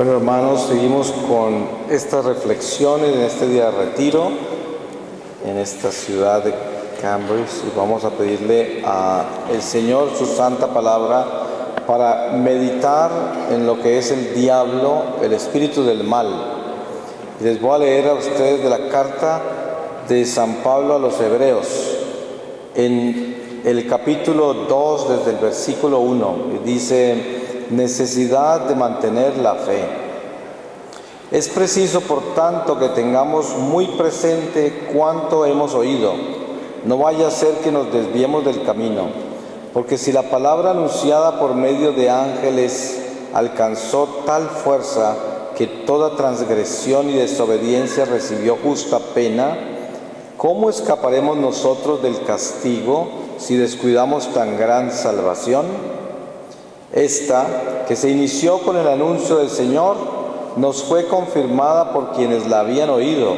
Bueno, hermanos, seguimos con estas reflexiones en este día de retiro en esta ciudad de Cambridge, y vamos a pedirle al Señor su santa palabra para meditar en lo que es el diablo, el espíritu del mal. Les voy a leer a ustedes de la carta de San Pablo a los Hebreos, en el capítulo 2, desde el versículo 1, y dice: necesidad de mantener la fe. Es preciso, por tanto, que tengamos muy presente cuánto hemos oído. No vaya a ser que nos desviemos del camino, porque si la palabra anunciada por medio de ángeles alcanzó tal fuerza que toda transgresión y desobediencia recibió justa pena, ¿cómo escaparemos nosotros del castigo si descuidamos tan gran salvación? Esta, que se inició con el anuncio del Señor, nos fue confirmada por quienes la habían oído,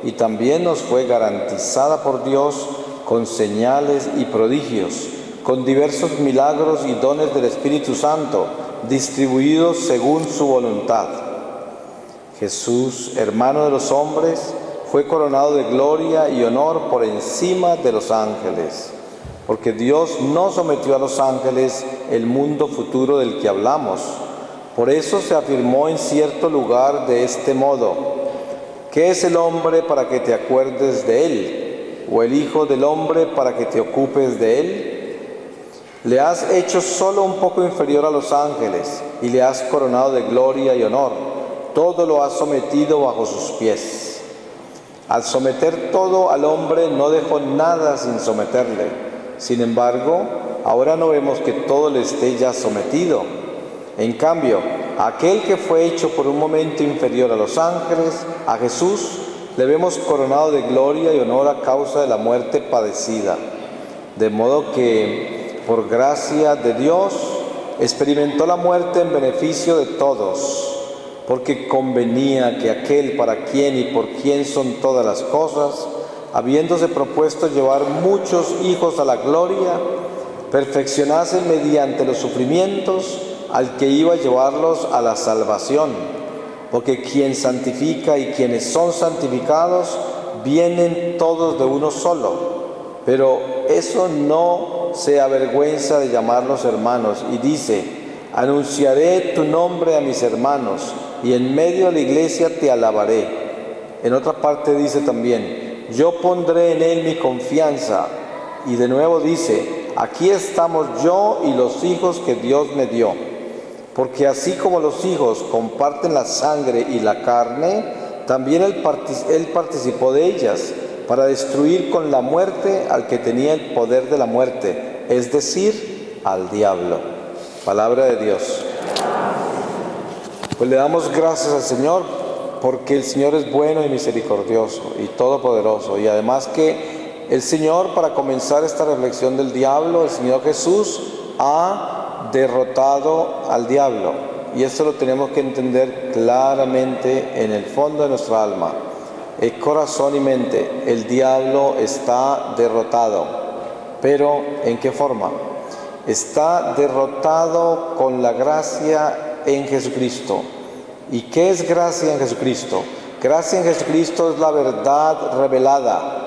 y también nos fue garantizada por Dios con señales y prodigios, con diversos milagros y dones del Espíritu Santo, distribuidos según su voluntad. Jesús, hermano de los hombres, fue coronado de gloria y honor por encima de los ángeles, porque Dios no sometió a los ángeles el mundo futuro del que hablamos. Por eso se afirmó en cierto lugar de este modo: ¿qué es el hombre para que te acuerdes de él? ¿O el hijo del hombre para que te ocupes de él? Le has hecho solo un poco inferior a los ángeles, y le has coronado de gloria y honor. Todo lo has sometido bajo sus pies. Al someter todo al hombre, no dejó nada sin someterle. Sin embargo, ahora no vemos que todo le esté ya sometido. En cambio, a aquel que fue hecho por un momento inferior a los ángeles, a Jesús, le vemos coronado de gloria y honor a causa de la muerte padecida. De modo que, por gracia de Dios, experimentó la muerte en beneficio de todos, porque convenía que aquel para quien y por quien son todas las cosas, habiéndose propuesto llevar muchos hijos a la gloria, perfeccionase mediante los sufrimientos al que iba a llevarlos a la salvación. Porque quien santifica y quienes son santificados vienen todos de uno solo. Pero eso no se avergüenza de llamarlos hermanos, y dice: anunciaré tu nombre a mis hermanos, y en medio de la iglesia te alabaré. En otra parte dice también: yo pondré en él mi confianza. Y de nuevo dice: aquí estamos yo y los hijos que Dios me dio. Porque así como los hijos comparten la sangre y la carne, también él participó de ellas, para destruir con la muerte al que tenía el poder de la muerte, es decir, al diablo. Palabra de Dios. Pues le damos gracias al Señor, porque el Señor es bueno y misericordioso y todopoderoso. Y además que el Señor, para comenzar esta reflexión del diablo, el Señor Jesús ha derrotado al diablo. Y esto lo tenemos que entender claramente en el fondo de nuestra alma, el corazón y mente. El diablo está derrotado. ¿Pero en qué forma? Está derrotado con la gracia en Jesucristo. ¿Y qué es gracia en Jesucristo? Gracia en Jesucristo es la verdad revelada.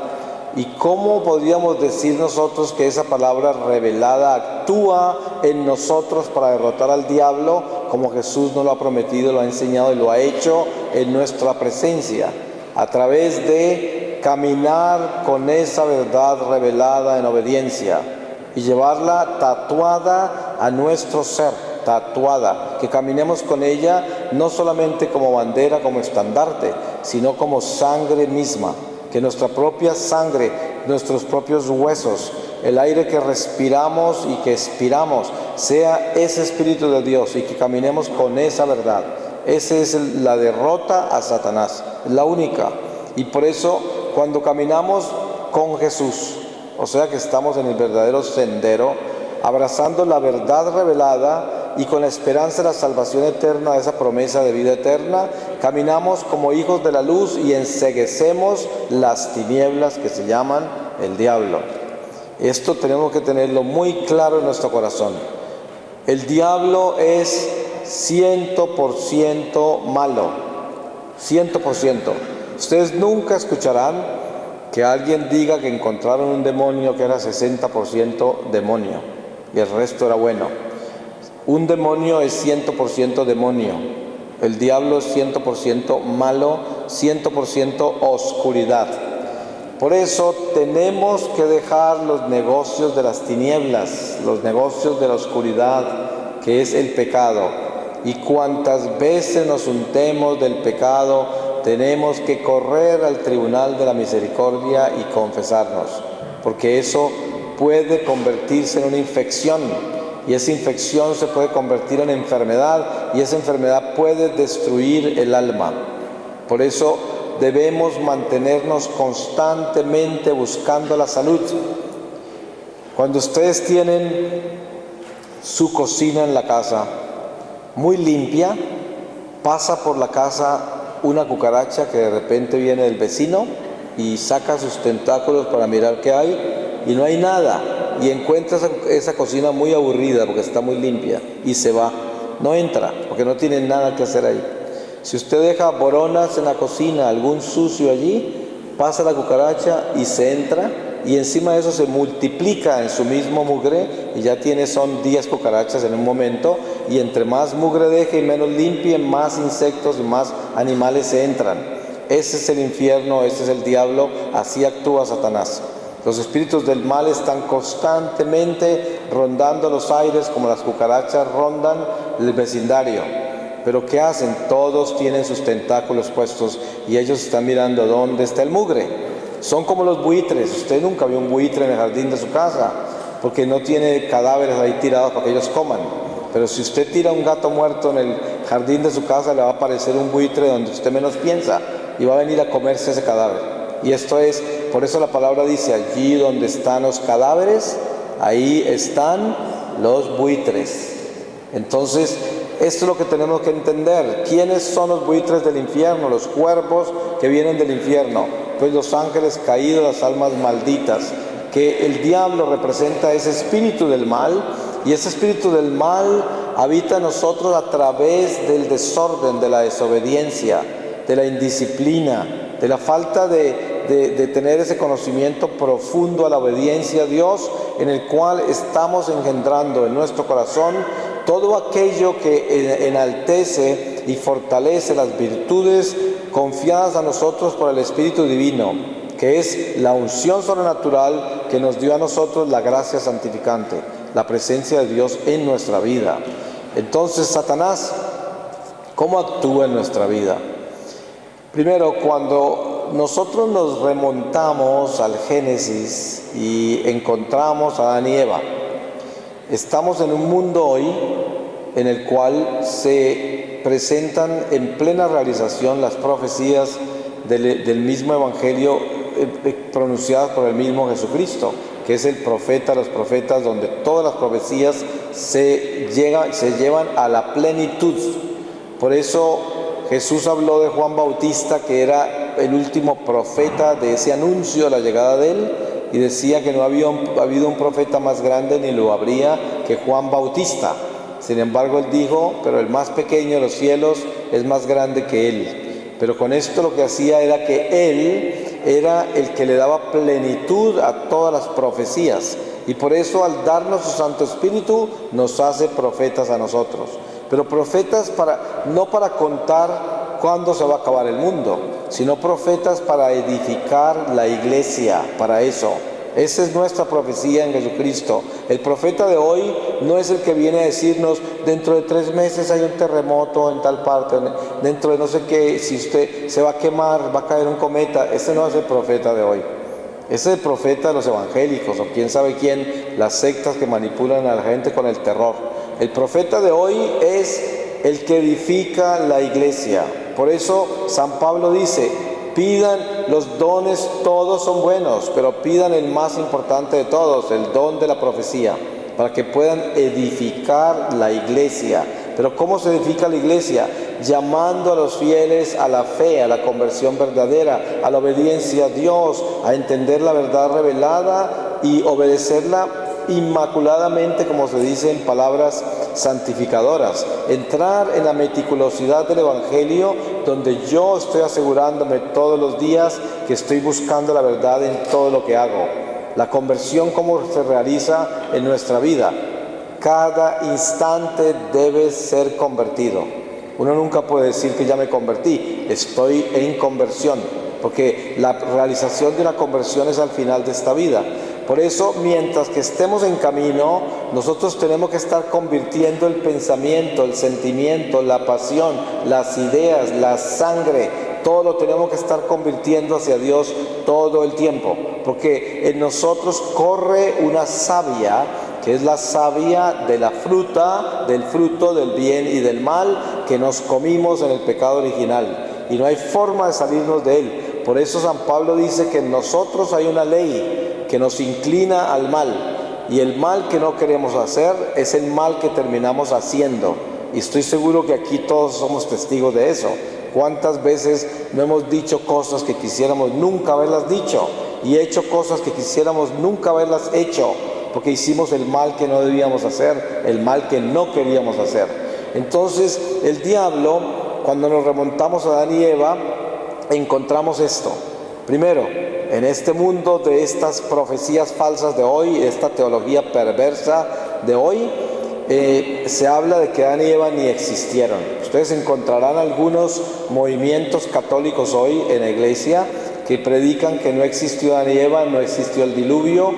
¿Y cómo podríamos decir nosotros que esa palabra revelada actúa en nosotros para derrotar al diablo, como Jesús nos lo ha prometido, lo ha enseñado y lo ha hecho en nuestra presencia? A través de caminar con esa verdad revelada en obediencia y llevarla tatuada a nuestro ser, tatuada, que caminemos con ella no solamente como bandera, como estandarte, sino como sangre misma. Que nuestra propia sangre, nuestros propios huesos, el aire que respiramos y que expiramos, sea ese Espíritu de Dios, y que caminemos con esa verdad. Esa es la derrota a Satanás, la única. Y por eso, cuando caminamos con Jesús, o sea que estamos en el verdadero sendero, abrazando la verdad revelada y con la esperanza de la salvación eterna, de esa promesa de vida eterna, caminamos como hijos de la luz y enceguecemos las tinieblas que se llaman el diablo. Esto tenemos que tenerlo muy claro en nuestro corazón. El diablo es 100% malo. 100%. Ustedes nunca escucharán que alguien diga que encontraron un demonio que era 60% demonio y el resto era bueno. Un demonio es 100% demonio. El diablo es 100% malo, 100% oscuridad. Por eso tenemos que dejar los negocios de las tinieblas, los negocios de la oscuridad, que es el pecado. Y cuantas veces nos untemos del pecado, tenemos que correr al tribunal de la misericordia y confesarnos, porque eso puede convertirse en una infección, y esa infección se puede convertir en enfermedad, y esa enfermedad puede destruir el alma. Por eso debemos mantenernos constantemente buscando la salud. Cuando ustedes tienen su cocina en la casa muy limpia, pasa por la casa una cucaracha que de repente viene del vecino y saca sus tentáculos para mirar qué hay, y no hay nada, y encuentra esa cocina muy aburrida porque está muy limpia y se va, no entra porque no tiene nada que hacer ahí. Si usted deja boronas en la cocina, algún sucio allí, pasa la cucaracha y se entra, y encima de eso se multiplica en su mismo mugre, y ya son 10 cucarachas en un momento, y entre más mugre deje y menos limpie, más insectos y más animales se entran. Ese es el infierno, ese es el diablo, así actúa Satanás. Los espíritus del mal están constantemente rondando los aires como las cucarachas rondan el vecindario. Pero ¿qué hacen? Todos tienen sus tentáculos puestos y ellos están mirando dónde está el mugre. Son como los buitres. Usted nunca vio un buitre en el jardín de su casa, porque no tiene cadáveres ahí tirados para que ellos coman. Pero si usted tira un gato muerto en el jardín de su casa, le va a aparecer un buitre donde usted menos piensa y va a venir a comerse ese cadáver. Y esto es, por eso la palabra dice, allí donde están los cadáveres, ahí están los buitres. Entonces, esto es lo que tenemos que entender. ¿Quiénes son los buitres del infierno? Los cuervos que vienen del infierno. Pues los ángeles caídos, las almas malditas. Que el diablo representa ese espíritu del mal, y ese espíritu del mal habita en nosotros a través del desorden, de la desobediencia, de la indisciplina, de la falta de tener ese conocimiento profundo a la obediencia a Dios, en el cual estamos engendrando en nuestro corazón todo aquello que enaltece y fortalece las virtudes confiadas a nosotros por el Espíritu Divino, que es la unción sobrenatural que nos dio a nosotros la gracia santificante, la presencia de Dios en nuestra vida. Entonces, Satanás, ¿cómo actúa en nuestra vida? Primero, cuando nosotros nos remontamos al Génesis y encontramos a Adán y Eva, estamos en un mundo hoy en el cual se presentan en plena realización las profecías del mismo Evangelio pronunciadas por el mismo Jesucristo, que es el profeta de los profetas, donde todas las profecías se llevan a la plenitud. Por eso Jesús habló de Juan Bautista, que era el último profeta de ese anuncio de la llegada de él, y decía que no había habido un profeta más grande ni lo habría que Juan Bautista. Sin embargo, él dijo, pero el más pequeño de los cielos es más grande que él. Pero con esto lo que hacía era que él era el que le daba plenitud a todas las profecías, y por eso al darnos su Santo Espíritu nos hace profetas a nosotros. Pero profetas no para contar cuándo se va a acabar el mundo, sino profetas para edificar la iglesia, para eso. Esa es nuestra profecía en Jesucristo. El profeta de hoy no es el que viene a decirnos, dentro de 3 meses hay un terremoto en tal parte, dentro de no sé qué, si usted se va a quemar, va a caer un cometa. Ese no es el profeta de hoy. Ese es el profeta de los evangélicos, o quién sabe quién, las sectas que manipulan a la gente con el terror. El profeta de hoy es el que edifica la iglesia. Por eso San Pablo dice, pidan los dones, todos son buenos, pero pidan el más importante de todos, el don de la profecía, para que puedan edificar la iglesia. Pero ¿cómo se edifica la iglesia? Llamando a los fieles a la fe, a la conversión verdadera, a la obediencia a Dios, a entender la verdad revelada y obedecerla inmaculadamente, como se dice en palabras santificadoras. Entrar en la meticulosidad del Evangelio, donde yo estoy asegurándome todos los días que estoy buscando la verdad en todo lo que hago. La conversión, cómo se realiza en nuestra vida. Cada instante debe ser convertido. Uno nunca puede decir que ya me convertí, estoy en conversión, porque la realización de una conversión es al final de esta vida. Por eso, mientras que estemos en camino, nosotros tenemos que estar convirtiendo el pensamiento, el sentimiento, la pasión, las ideas, la sangre, todo lo tenemos que estar convirtiendo hacia Dios todo el tiempo, porque en nosotros corre una savia, que es la savia de la fruta, del fruto del bien y del mal que nos comimos en el pecado original, y no hay forma de salirnos de él. Por eso San Pablo dice que en nosotros hay una ley que nos inclina al mal, y el mal que no queremos hacer es el mal que terminamos haciendo, y estoy seguro que aquí todos somos testigos de eso. ¿Cuántas veces no hemos dicho cosas que quisiéramos nunca haberlas dicho, y hecho cosas que quisiéramos nunca haberlas hecho, porque hicimos el mal que no debíamos hacer, el mal que no queríamos hacer? Entonces el diablo, cuando nos remontamos a Adán y Eva, encontramos esto. Primero, en este mundo de estas profecías falsas de hoy, esta teología perversa de hoy, se habla de que Adán y Eva ni existieron. Ustedes encontrarán algunos movimientos católicos hoy en la iglesia que predican que no existió Adán y Eva, no existió el diluvio,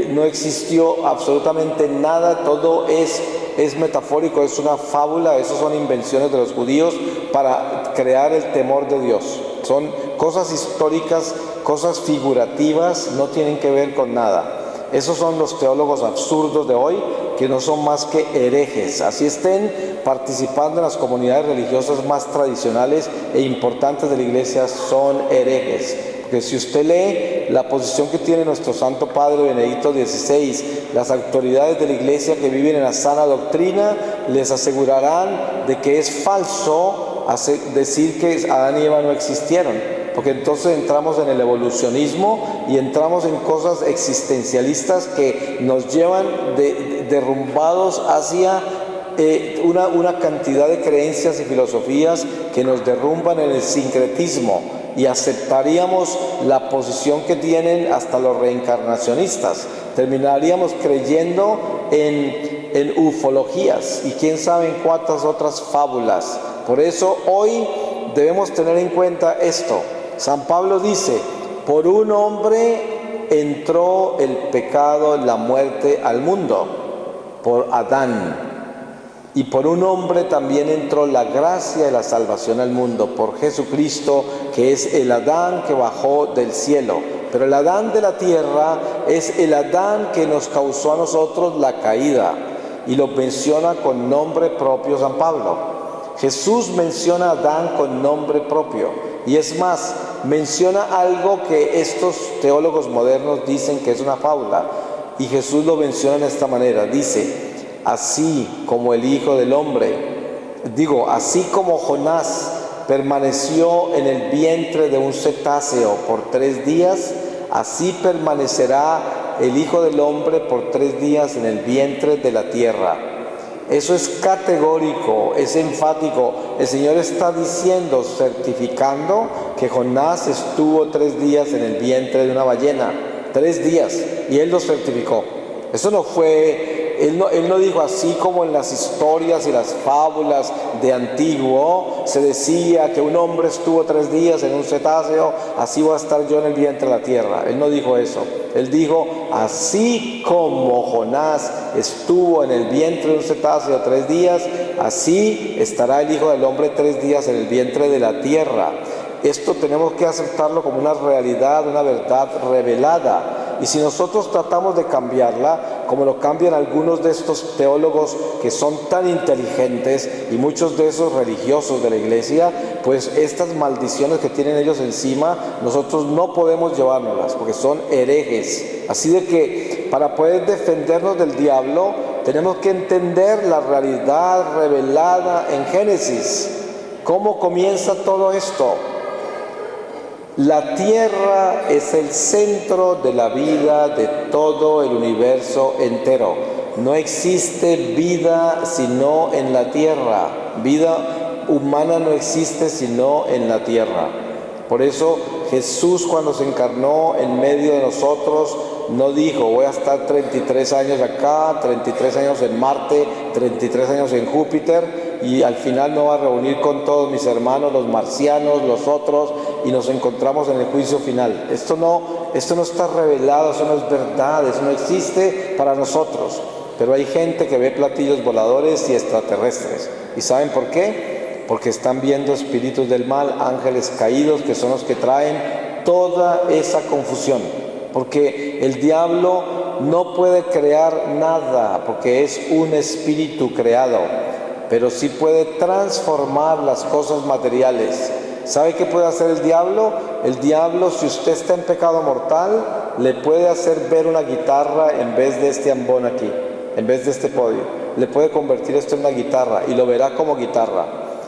no existió absolutamente nada, todo es metafórico, es una fábula, eso son invenciones de los judíos para crear el temor de Dios. Son cosas históricas, cosas figurativas, no tienen que ver con nada. Esos son los teólogos absurdos de hoy, que no son más que herejes. Así estén participando en las comunidades religiosas más tradicionales e importantes de la iglesia, son herejes. Porque si usted lee la posición que tiene nuestro Santo Padre Benedicto XVI, las autoridades de la iglesia que viven en la sana doctrina les asegurarán de que es falso decir que Adán y Eva no existieron, porque entonces entramos en el evolucionismo y entramos en cosas existencialistas que nos llevan derrumbados hacia una cantidad de creencias y filosofías que nos derrumban en el sincretismo, y aceptaríamos la posición que tienen hasta los reencarnacionistas. Terminaríamos creyendo en ufologías y quién sabe en cuántas otras fábulas. Por eso hoy debemos tener en cuenta esto. San Pablo dice: por un hombre entró el pecado, la muerte al mundo, por Adán. Y por un hombre también entró la gracia y la salvación al mundo, por Jesucristo, que es el Adán que bajó del cielo. Pero el Adán de la tierra es el Adán que nos causó a nosotros la caída, y lo menciona con nombre propio San Pablo. Jesús menciona a Adán con nombre propio, y es más, menciona algo que estos teólogos modernos dicen que es una fábula, y Jesús lo menciona de esta manera. Dice: así como el Hijo del Hombre, así como Jonás permaneció en el vientre de un cetáceo por 3 días, así permanecerá el Hijo del Hombre por 3 días en el vientre de la tierra. Eso es categórico, es enfático. El Señor está diciendo, certificando, que Jonás estuvo 3 días en el vientre de una ballena, 3 días, y Él lo certificó. Eso no fue... Él no dijo, así como en las historias y las fábulas de antiguo se decía que un hombre estuvo 3 días en un cetáceo, así voy a estar yo en el vientre de la tierra. Él no dijo eso. Él dijo: así como Jonás estuvo en el vientre de un cetáceo 3 días, así estará el Hijo del Hombre 3 días en el vientre de la tierra. Esto tenemos que aceptarlo como una realidad, una verdad revelada. Y si nosotros tratamos de cambiarla, como lo cambian algunos de estos teólogos que son tan inteligentes, y muchos de esos religiosos de la iglesia, pues estas maldiciones que tienen ellos encima, nosotros no podemos llevárnoslas, porque son herejes. Así de que para poder defendernos del diablo, tenemos que entender la realidad revelada en Génesis. ¿Cómo comienza todo esto? La Tierra es el centro de la vida de todo el universo entero. No existe vida sino en la Tierra. Vida humana no existe sino en la Tierra. Por eso Jesús, cuando se encarnó en medio de nosotros, no dijo: voy a estar 33 años acá, 33 años en Marte, 33 años en Júpiter, y al final me voy a reunir con todos mis hermanos, los marcianos, los otros, y nos encontramos en el juicio final. Esto no está revelado, eso no es verdad, eso no existe para nosotros. Pero hay gente que ve platillos voladores y extraterrestres. ¿Y saben por qué? Porque están viendo espíritus del mal, ángeles caídos, que son los que traen toda esa confusión. Porque el diablo no puede crear nada, porque es un espíritu creado, pero sí puede transformar las cosas materiales. ¿Sabe qué puede hacer el diablo? El diablo, si usted está en pecado mortal, le puede hacer ver una guitarra en vez de este ambón aquí, en vez de este podio. Le puede convertir esto en una guitarra y lo verá como guitarra.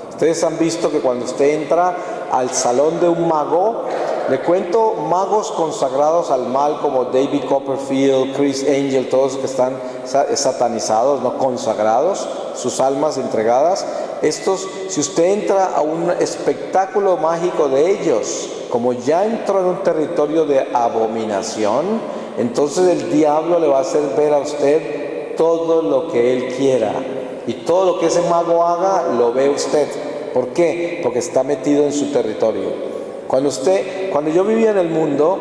Ustedes han visto que cuando usted entra al salón de un mago, le cuento, magos consagrados al mal como David Copperfield, Chris Angel, todos que están satanizados, no consagrados, sus almas entregadas. Estos, si usted entra a un espectáculo mágico de ellos, como ya entró en un territorio de abominación, entonces el diablo le va a hacer ver a usted todo lo que él quiera. Y todo lo que ese mago haga, lo ve usted. ¿Por qué? Porque está metido en su territorio. Cuando yo vivía en el mundo,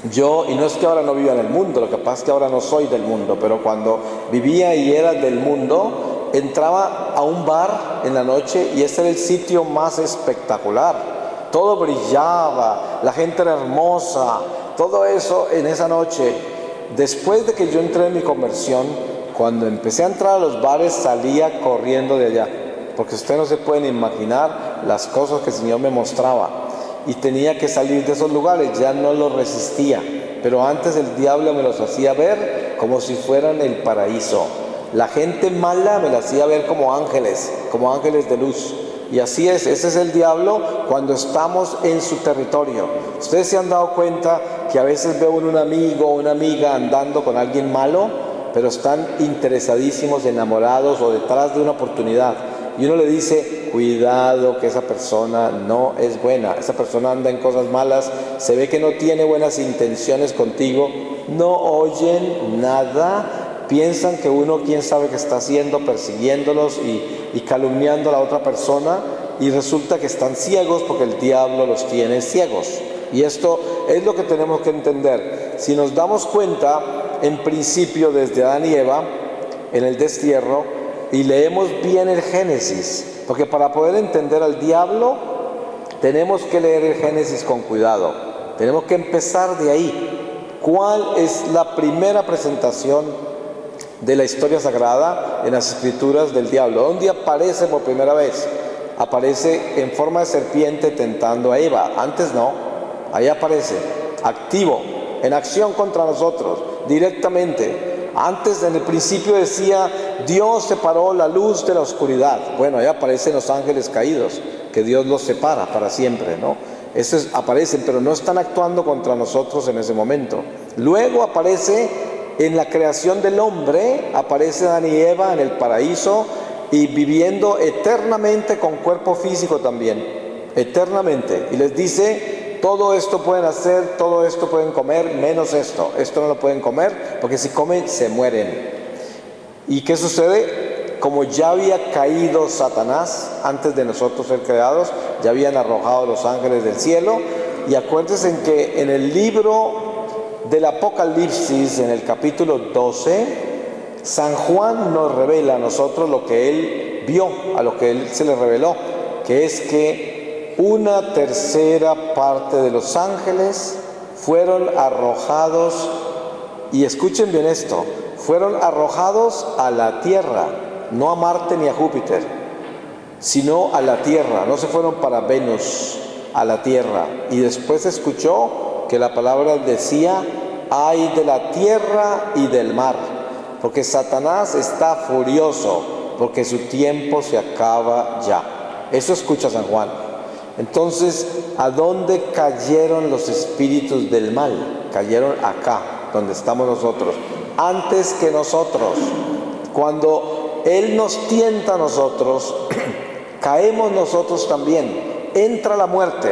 y no es que ahora no viva en el mundo, lo que pasa es que ahora no soy del mundo, pero cuando vivía y era del mundo, entraba a un bar en la noche y ese era el sitio más espectacular. Todo brillaba, la gente era hermosa, todo eso en esa noche. Después de que yo entré en mi conversión, cuando empecé a entrar a los bares, salía corriendo de allá, porque ustedes no se pueden imaginar las cosas que el Señor me mostraba, y tenía que salir de esos lugares, ya no los resistía. Pero antes el diablo me los hacía ver como si fueran el paraíso. La gente mala me la hacía ver como ángeles de luz. Y así es, ese es el diablo cuando estamos en su territorio. Ustedes se han dado cuenta que a veces veo un amigo o una amiga andando con alguien malo, pero están interesadísimos, enamorados o detrás de una oportunidad. Y uno le dice: cuidado, que esa persona no es buena, esa persona anda en cosas malas, se ve que no tiene buenas intenciones contigo. No oyen nada, piensan que uno quién sabe qué está haciendo, persiguiéndolos y calumniando a la otra persona, y resulta que están ciegos porque el diablo los tiene ciegos. Y esto es lo que tenemos que entender. Si nos damos cuenta, en principio desde Adán y Eva, en el destierro, y leemos bien el Génesis, porque para poder entender al diablo tenemos que leer el Génesis con cuidado, tenemos que empezar de ahí. ¿Cuál es la primera presentación de la historia sagrada en las escrituras del diablo? ¿Dónde aparece por primera vez? Aparece en forma de serpiente tentando a Eva. Antes no, ahí aparece, activo, en acción contra nosotros, directamente. Antes, en el principio decía: Dios separó la luz de la oscuridad. Bueno, ahí aparecen los ángeles caídos, que Dios los separa para siempre, ¿no? Esos aparecen, pero no están actuando contra nosotros en ese momento. Luego aparece en la creación del hombre, aparece Adán y Eva en el paraíso y viviendo eternamente con cuerpo físico también, eternamente. Y les dice: todo esto pueden hacer, todo esto pueden comer, menos esto. Esto no lo pueden comer, porque si comen se mueren. ¿Y qué sucede? Como ya había caído Satanás antes de nosotros ser creados, ya habían arrojado los ángeles del cielo. Y acuérdense que en el libro del Apocalipsis, en el capítulo 12, San Juan nos revela a nosotros lo que él vio, a lo que él se le reveló, que es que una tercera parte de los ángeles fueron arrojados, y escuchen bien esto, fueron arrojados a la tierra, no a Marte ni a Júpiter, sino a la tierra. No se fueron para Venus, a la tierra. Y después escuchó que la palabra decía: ay de la tierra y del mar, porque Satanás está furioso, porque su tiempo se acaba ya. Eso escucha San Juan. Entonces, ¿a dónde cayeron los espíritus del mal? Cayeron acá, donde estamos nosotros, antes que nosotros. Cuando Él nos tienta a nosotros, caemos nosotros también, entra la muerte,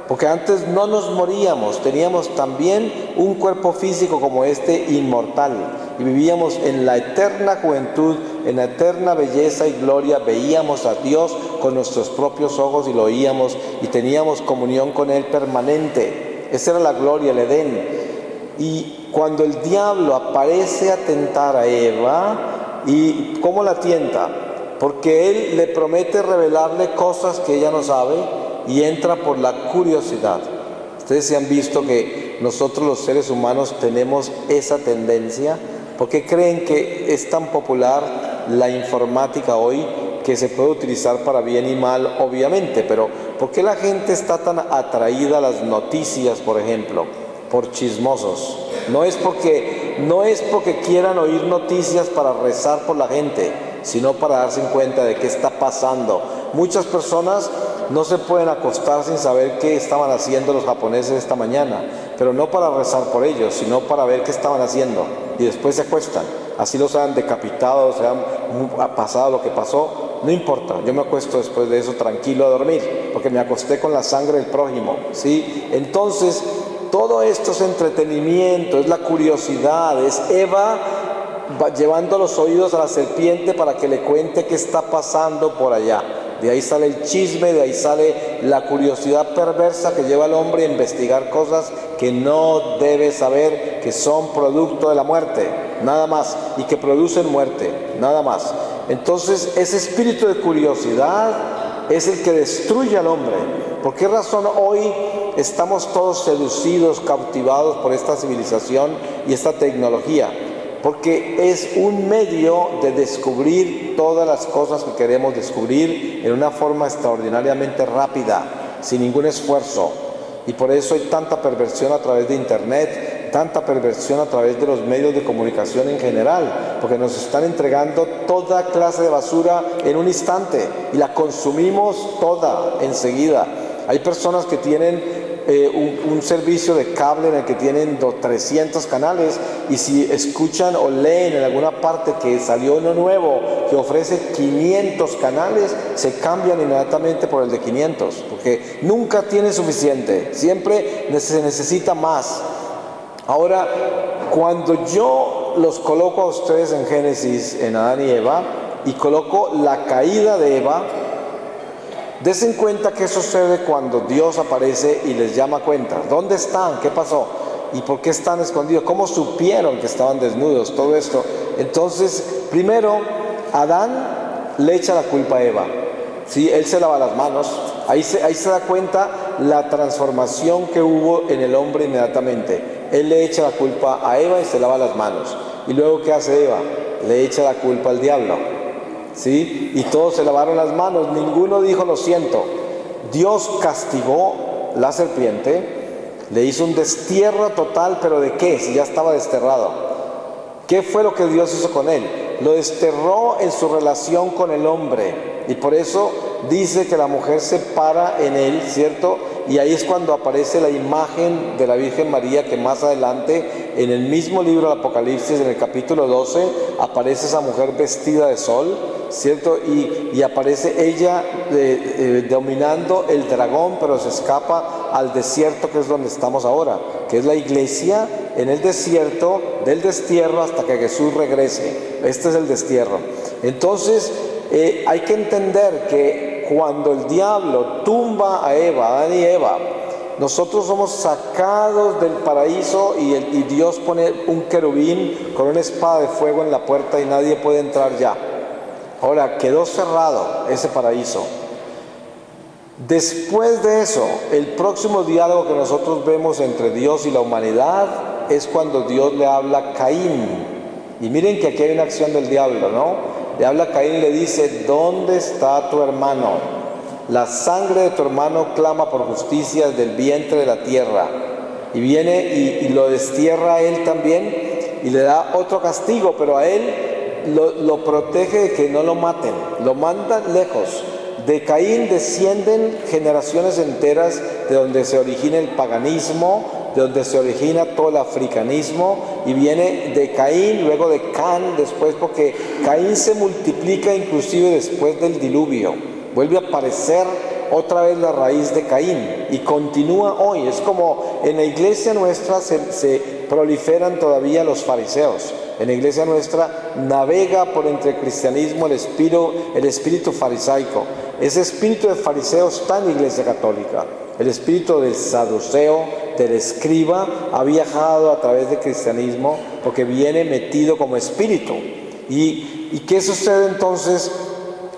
porque antes no nos moríamos, teníamos también un cuerpo físico como este inmortal, y vivíamos en la eterna juventud, en la eterna belleza y gloria, veíamos a Dios con nuestros propios ojos y lo oíamos, y teníamos comunión con Él permanente. Esa era la gloria, el Edén. Y cuando el diablo aparece a tentar a Eva, ¿y cómo la tienta? Porque él le promete revelarle cosas que ella no sabe y entra por la curiosidad. Ustedes se han visto que nosotros los seres humanos tenemos esa tendencia. ¿Por qué creen que es tan popular la informática hoy, que se puede utilizar para bien y mal, obviamente? Pero ¿por qué la gente está tan atraída a las noticias, por ejemplo? Por chismosos. No es porque quieran oír noticias para rezar por la gente, sino para darse cuenta de qué está pasando. Muchas personas no se pueden acostar sin saber qué estaban haciendo los japoneses esta mañana, pero no para rezar por ellos, sino para ver qué estaban haciendo, y después se acuestan. Así los han decapitado, ha pasado lo que pasó, no importa, yo me acuesto después de eso tranquilo a dormir, porque me acosté con la sangre del prójimo, ¿sí? Entonces, todo esto es entretenimiento, es la curiosidad, es Eva llevando los oídos a la serpiente para que le cuente qué está pasando por allá. De ahí sale el chisme, de ahí sale la curiosidad perversa que lleva al hombre a investigar cosas que no debe saber, que son producto de la muerte, nada más, y que producen muerte, nada más. Entonces, ese espíritu de curiosidad es el que destruye al hombre. ¿Por qué razón hoy estamos todos seducidos, cautivados por esta civilización y esta tecnología? Porque es un medio de descubrir todas las cosas que queremos descubrir en una forma extraordinariamente rápida, sin ningún esfuerzo. Y por eso hay tanta perversión a través de Internet, tanta perversión a través de los medios de comunicación en general, porque nos están entregando toda clase de basura en un instante y la consumimos toda enseguida. Hay personas que tienen un servicio de cable en el que tienen 300 canales, y si escuchan o leen en alguna parte que salió uno nuevo que ofrece 500 canales, se cambian inmediatamente por el de 500, porque nunca tiene suficiente, siempre se necesita más. Ahora, cuando yo los coloco a ustedes en Génesis, en Adán y Eva, y coloco la caída de Eva, desen cuenta qué sucede cuando Dios aparece y les llama a cuentas. ¿Dónde están? ¿Qué pasó? ¿Y por qué están escondidos? ¿Cómo supieron que estaban desnudos? Todo esto. Entonces, primero, Adán le echa la culpa a Eva. ¿Sí? Él se lava las manos. Ahí se da cuenta la transformación que hubo en el hombre inmediatamente. Él le echa la culpa a Eva y se lava las manos. ¿Y luego qué hace Eva? Le echa la culpa al diablo. ¿Sí? Y todos se lavaron las manos, ninguno dijo lo siento. Dios castigó la serpiente, le hizo un destierro total, pero ¿de qué? Si ya estaba desterrado. ¿Qué fue lo que Dios hizo con él? Lo desterró en su relación con el hombre, y por eso dice que la mujer se para en él, ¿cierto? Y ahí es cuando aparece la imagen de la Virgen María, que más adelante, en el mismo libro del Apocalipsis, en el capítulo 12, aparece esa mujer vestida de sol, ¿cierto? Y aparece ella dominando el dragón, pero se escapa al desierto, que es donde estamos ahora, que es la iglesia en el desierto, del destierro hasta que Jesús regrese. Este es el destierro. Entonces, hay que entender que cuando el diablo tumba a Eva, Adán y Eva, nosotros somos sacados del paraíso, y Dios pone un querubín con una espada de fuego en la puerta y nadie puede entrar ya. Ahora, quedó cerrado ese paraíso. Después de eso, el próximo diálogo que nosotros vemos entre Dios y la humanidad es cuando Dios le habla a Caín. Y miren que aquí hay una acción del diablo, ¿no? Le habla a Caín y le dice: ¿dónde está tu hermano? La sangre de tu hermano clama por justicia del vientre de la tierra. Y viene y lo destierra a él también, y le da otro castigo, pero a él lo protege de que no lo maten, lo manda lejos. De Caín descienden generaciones enteras de donde se origina el paganismo, de donde se origina todo el africanismo, y viene de Caín, luego de Can, después, porque Caín se multiplica inclusive después del diluvio. Vuelve a aparecer otra vez la raíz de Caín y continúa hoy. Es como en la iglesia nuestra se proliferan todavía los fariseos. En la iglesia nuestra navega por entre el cristianismo el espíritu farisaico. Ese espíritu de fariseo está en la iglesia católica. El espíritu del saduceo, del escriba, ha viajado a través del cristianismo porque viene metido como espíritu. ¿Y qué sucede entonces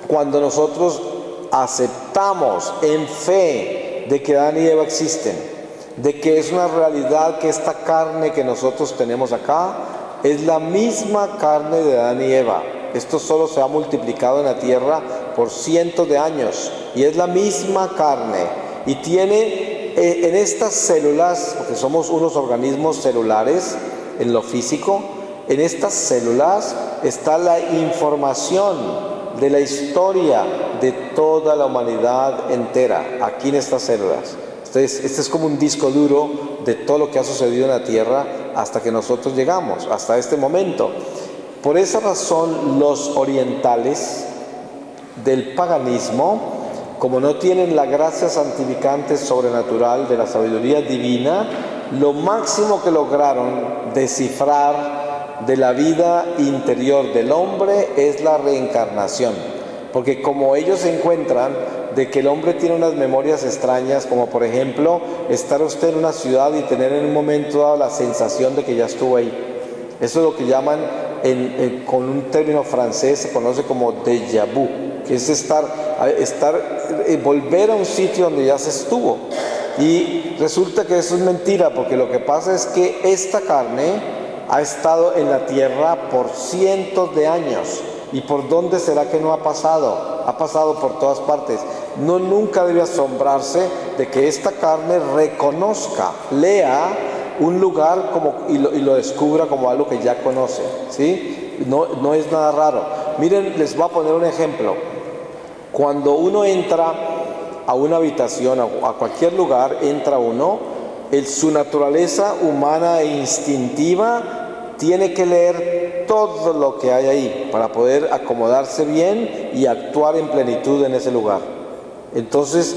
cuando nosotros aceptamos en fe de que Adán y Eva existen? De que es una realidad que esta carne que nosotros tenemos acá es la misma carne de Adán y Eva. Esto solo se ha multiplicado en la tierra por cientos de años y es la misma carne. Y tiene en estas células, porque somos unos organismos celulares en lo físico, en estas células está la información de la historia de toda la humanidad entera, aquí en estas células. Este es como un disco duro de todo lo que ha sucedido en la tierra hasta que nosotros llegamos, hasta este momento. Por esa razón, los orientales del paganismo, como no tienen la gracia santificante sobrenatural de la sabiduría divina, lo máximo que lograron descifrar de la vida interior del hombre es la reencarnación. Porque como ellos encuentran de que el hombre tiene unas memorias extrañas, como por ejemplo estar usted en una ciudad y tener en un momento dado la sensación de que ya estuvo ahí. Eso es lo que llaman, con un término francés, se conoce como déjà vu, que es volver a un sitio donde ya se estuvo. Y resulta que eso es mentira, porque lo que pasa es que esta carne ha estado en la tierra por cientos de años. ¿Y por dónde será que no ha pasado? Ha pasado por todas partes. No, nunca debe asombrarse de que esta carne reconozca, lea un lugar y lo descubra como algo que ya conoce, ¿sí? No es nada raro. Miren, les voy a poner un ejemplo. Cuando uno entra a una habitación, a cualquier lugar, entra uno, su naturaleza humana e instintiva tiene que leer todo lo que hay ahí para poder acomodarse bien y actuar en plenitud en ese lugar. Entonces,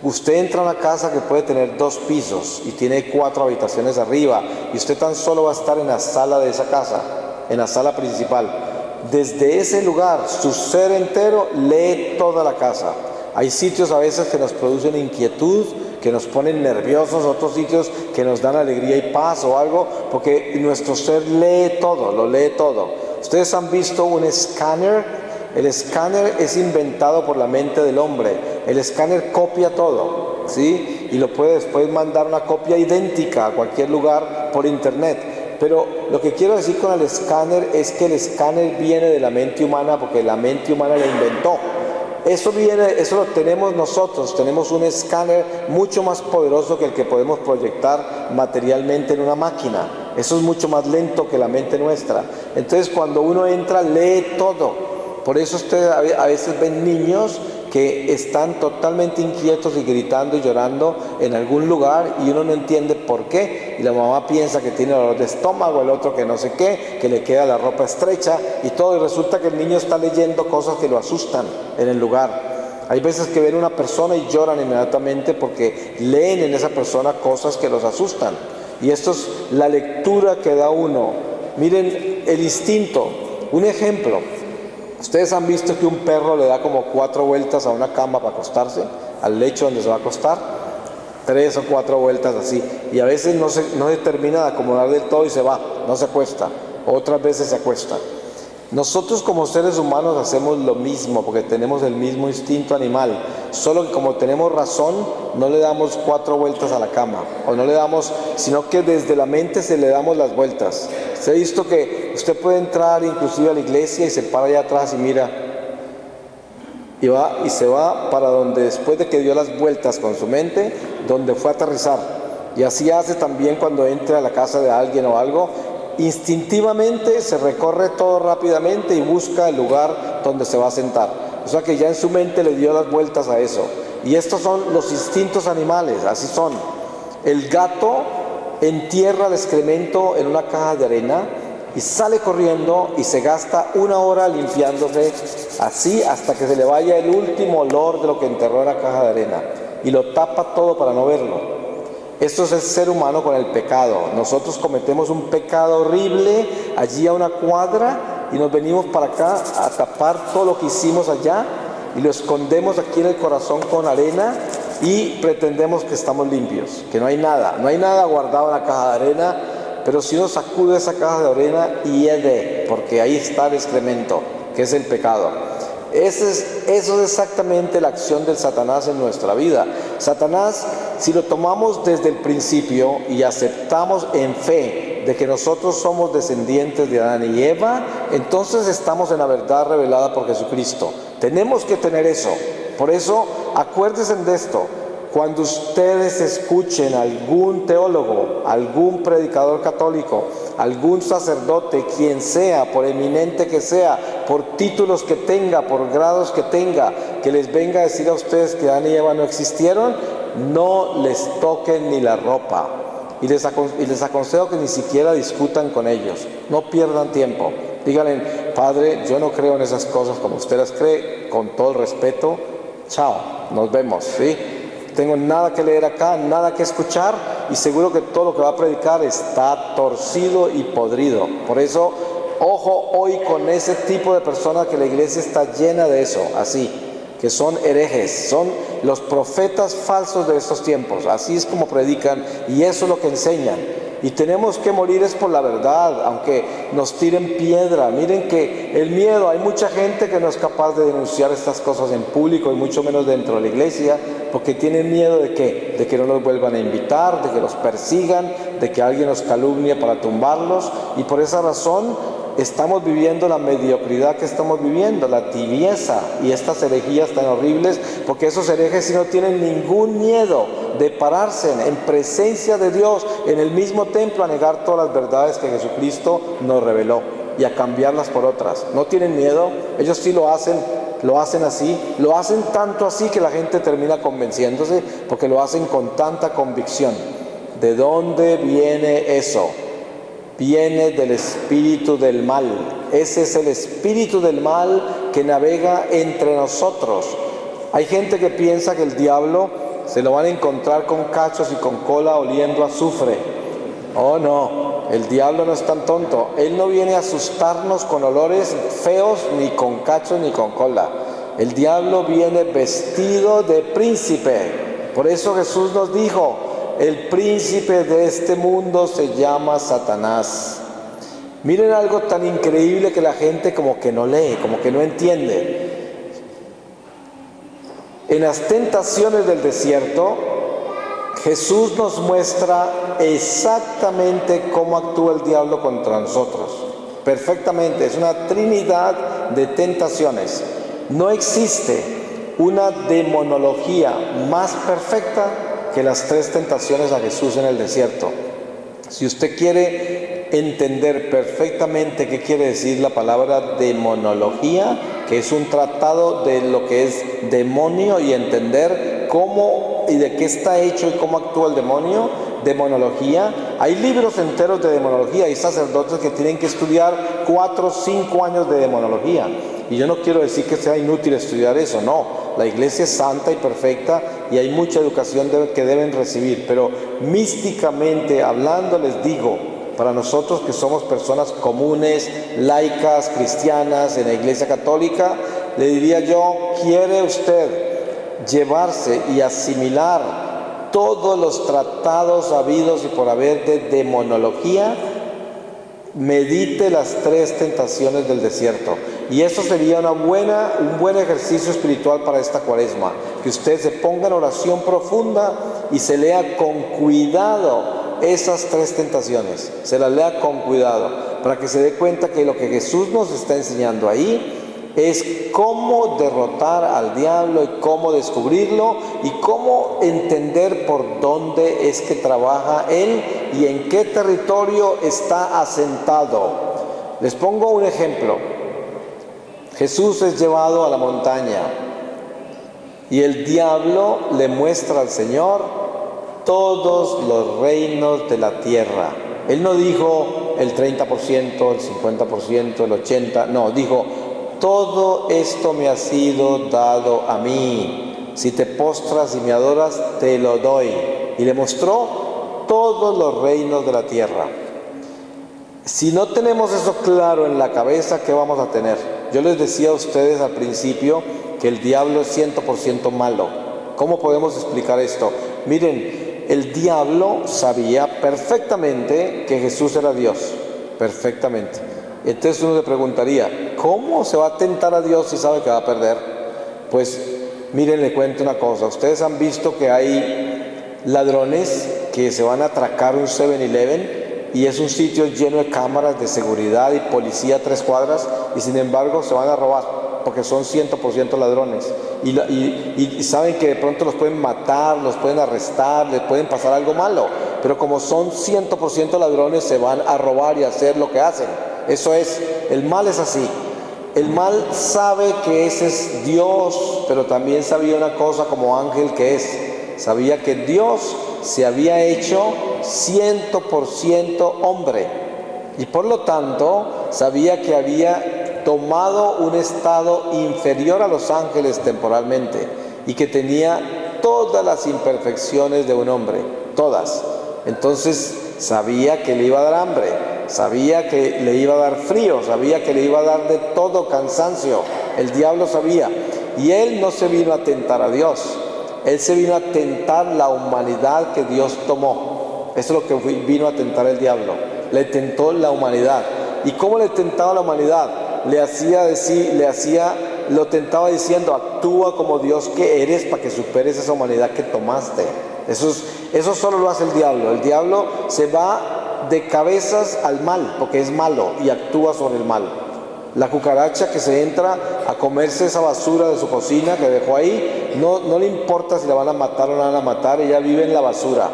usted entra a una casa que puede tener 2 pisos y tiene 4 habitaciones arriba, y usted tan solo va a estar en la sala de esa casa, en la sala principal. Desde ese lugar, su ser entero lee toda la casa. Hay sitios a veces que nos producen inquietud, que nos ponen nerviosos, otros sitios que nos dan alegría y paz o algo, porque nuestro ser lee todo, lo lee todo. Ustedes han visto un escáner. El escáner es inventado por la mente del hombre. El escáner copia todo, ¿sí? Y lo puede después mandar una copia idéntica a cualquier lugar por internet. Pero lo que quiero decir con el escáner es que el escáner viene de la mente humana, porque la mente humana lo inventó. Eso lo tenemos nosotros. Tenemos un escáner mucho más poderoso que el que podemos proyectar materialmente en una máquina. Eso es mucho más lento que la mente nuestra. Entonces, cuando uno entra, lee todo. Por eso ustedes a veces ven niños que están totalmente inquietos y gritando y llorando en algún lugar y uno no entiende por qué, y la mamá piensa que tiene dolor de estómago, el otro que no sé qué, que le queda la ropa estrecha y todo, y resulta que el niño está leyendo cosas que lo asustan en el lugar. Hay veces que ven una persona y lloran inmediatamente porque leen en esa persona cosas que los asustan, y esto es la lectura que da uno. Miren el instinto. Un ejemplo: ustedes han visto que un perro le da como 4 vueltas a una cama para acostarse, al lecho donde se va a acostar, 3 o 4 vueltas así, y a veces no se termina de acomodar del todo y se va, no se acuesta, otras veces se acuesta. Nosotros como seres humanos hacemos lo mismo, porque tenemos el mismo instinto animal, solo que como tenemos razón, no le damos 4 vueltas a la cama, o no le damos, sino que desde la mente se le damos las vueltas. Se ha visto que usted puede entrar inclusive a la iglesia y se para allá atrás y mira, y se va para donde, después de que dio las vueltas con su mente, donde fue a aterrizar. Y así hace también cuando entre a la casa de alguien o algo. Instintivamente se recorre todo rápidamente y busca el lugar donde se va a sentar. O sea que ya en su mente le dio las vueltas a eso. Y estos son los instintos animales, así son. El gato entierra el excremento en una caja de arena y sale corriendo y se gasta 1 hora limpiándose así hasta que se le vaya el último olor de lo que enterró en la caja de arena. Y lo tapa todo para no verlo. Esto es el ser humano con el pecado. Nosotros cometemos un pecado horrible allí a 1 cuadra y nos venimos para acá a tapar todo lo que hicimos allá y lo escondemos aquí en el corazón con arena y pretendemos que estamos limpios, que no hay nada guardado en la caja de arena, pero si uno sacude esa caja de arena hiede, porque ahí está el excremento, que es el pecado. Eso es exactamente la acción del Satanás en nuestra vida. Satanás, si lo tomamos desde el principio y aceptamos en fe de que nosotros somos descendientes de Adán y Eva, entonces estamos en la verdad revelada por Jesucristo. Tenemos que tener eso. Por eso, acuérdense de esto. Cuando ustedes escuchen a algún teólogo, algún predicador católico, algún sacerdote, quien sea, por eminente que sea, por títulos que tenga, por grados que tenga, que les venga a decir a ustedes que Adán y Eva no existieron, no les toquen ni la ropa. Y les aconsejo que ni siquiera discutan con ellos, no pierdan tiempo. Díganle: Padre, yo no creo en esas cosas como usted las cree, con todo el respeto, chao, nos vemos, ¿sí? Tengo nada que leer acá, nada que escuchar, y seguro que todo lo que va a predicar está torcido y podrido. Por eso, ojo hoy con ese tipo de personas, que la iglesia está llena de eso, así, que son herejes, son los profetas falsos de estos tiempos. Así es como predican y eso es lo que enseñan. Y tenemos que morir es por la verdad, aunque nos tiren piedra. Miren que el miedo, hay mucha gente que no es capaz de denunciar estas cosas en público y mucho menos dentro de la iglesia, porque tienen miedo de ¿qué? De que no los vuelvan a invitar, de que los persigan, de que alguien los calumnie para tumbarlos, y por esa razón estamos viviendo la mediocridad que estamos viviendo, la tibieza y estas herejías tan horribles, porque esos herejes sí no tienen ningún miedo de pararse en presencia de Dios en el mismo templo a negar todas las verdades que Jesucristo nos reveló y a cambiarlas por otras. No tienen miedo, ellos sí lo hacen así, lo hacen tanto así que la gente termina convenciéndose porque lo hacen con tanta convicción. ¿De dónde viene eso? Viene del espíritu del mal. Ese es el espíritu del mal que navega entre nosotros. Hay gente que piensa que el diablo se lo van a encontrar con cachos y con cola oliendo a azufre. Oh no, el diablo no es tan tonto. Él no viene a asustarnos con olores feos, ni con cachos ni con cola. El diablo viene vestido de príncipe. Por eso Jesús nos dijo: el príncipe de este mundo se llama Satanás. Miren algo tan increíble que la gente como que no lee, como que no entiende. En las tentaciones del desierto, Jesús nos muestra exactamente cómo actúa el diablo contra nosotros. Perfectamente, es una trinidad de tentaciones. No existe una demonología más perfecta que las 3 tentaciones a Jesús en el desierto. Si usted quiere entender perfectamente qué quiere decir la palabra demonología, que es un tratado de lo que es demonio, y entender cómo y de qué está hecho y cómo actúa el demonio, demonología, hay libros enteros de demonología, hay sacerdotes que tienen que estudiar 4 o 5 años de demonología. Y yo no quiero decir que sea inútil estudiar eso, no. La iglesia es santa y perfecta y hay mucha educación que deben recibir, pero místicamente hablando les digo, para nosotros que somos personas comunes, laicas, cristianas, en la iglesia católica, le diría yo: ¿quiere usted llevarse y asimilar todos los tratados habidos y por haber de demonología? Medite las 3 tentaciones del desierto, y eso sería un buen ejercicio espiritual para esta Cuaresma, que usted se ponga en oración profunda y se lea con cuidado esas 3 tentaciones, se las lea con cuidado, para que se dé cuenta que lo que Jesús nos está enseñando ahí es cómo derrotar al diablo y cómo descubrirlo y cómo entender por dónde es que trabaja él y en qué territorio está asentado. Les pongo un ejemplo. Jesús es llevado a la montaña y el diablo le muestra al Señor todos los reinos de la tierra. Él no dijo el 30%, el 50%, el 80%, no, dijo, todo esto me ha sido dado a mí. Si te postras y me adoras, te lo doy. Y le mostró todos los reinos de la tierra. Si no tenemos eso claro en la cabeza, ¿qué vamos a tener? Yo les decía a ustedes al principio que el diablo es 100% malo. ¿Cómo podemos explicar esto? Miren, el diablo sabía perfectamente que Jesús era Dios, perfectamente. Entonces uno se preguntaría, ¿cómo se va a tentar a Dios si sabe que va a perder? Pues miren, le cuento una cosa. Ustedes han visto que hay ladrones que se van a atracar un 7-Eleven y es un sitio lleno de cámaras de seguridad y policía a 3 cuadras y sin embargo se van a robar porque son 100% ladrones y saben que de pronto los pueden matar, los pueden arrestar, les pueden pasar algo malo, pero como son 100% ladrones se van a robar y a hacer lo que hacen. Eso es, el mal es así. El mal sabe que ese es Dios, pero también sabía una cosa como ángel que es. Sabía que Dios se había hecho 100% hombre y por lo tanto sabía que había tomado un estado inferior a los ángeles temporalmente y que tenía todas las imperfecciones de un hombre, todas. Entonces sabía que le iba a dar hambre, sabía que le iba a dar frío, sabía que le iba a dar de todo cansancio. El diablo sabía y él no se vino a tentar a Dios. Él se vino a tentar la humanidad que Dios tomó. Eso es lo que vino a tentar el diablo. Le tentó la humanidad. ¿Y cómo le tentaba la humanidad? Lo tentaba diciendo, actúa como Dios que eres para que superes esa humanidad que tomaste. Eso solo lo hace el diablo. El diablo se va de cabezas al mal, porque es malo y actúa sobre el mal. La cucaracha que se entra a comerse esa basura de su cocina que dejó ahí, no le importa si la van a matar o no la van a matar, ella vive en la basura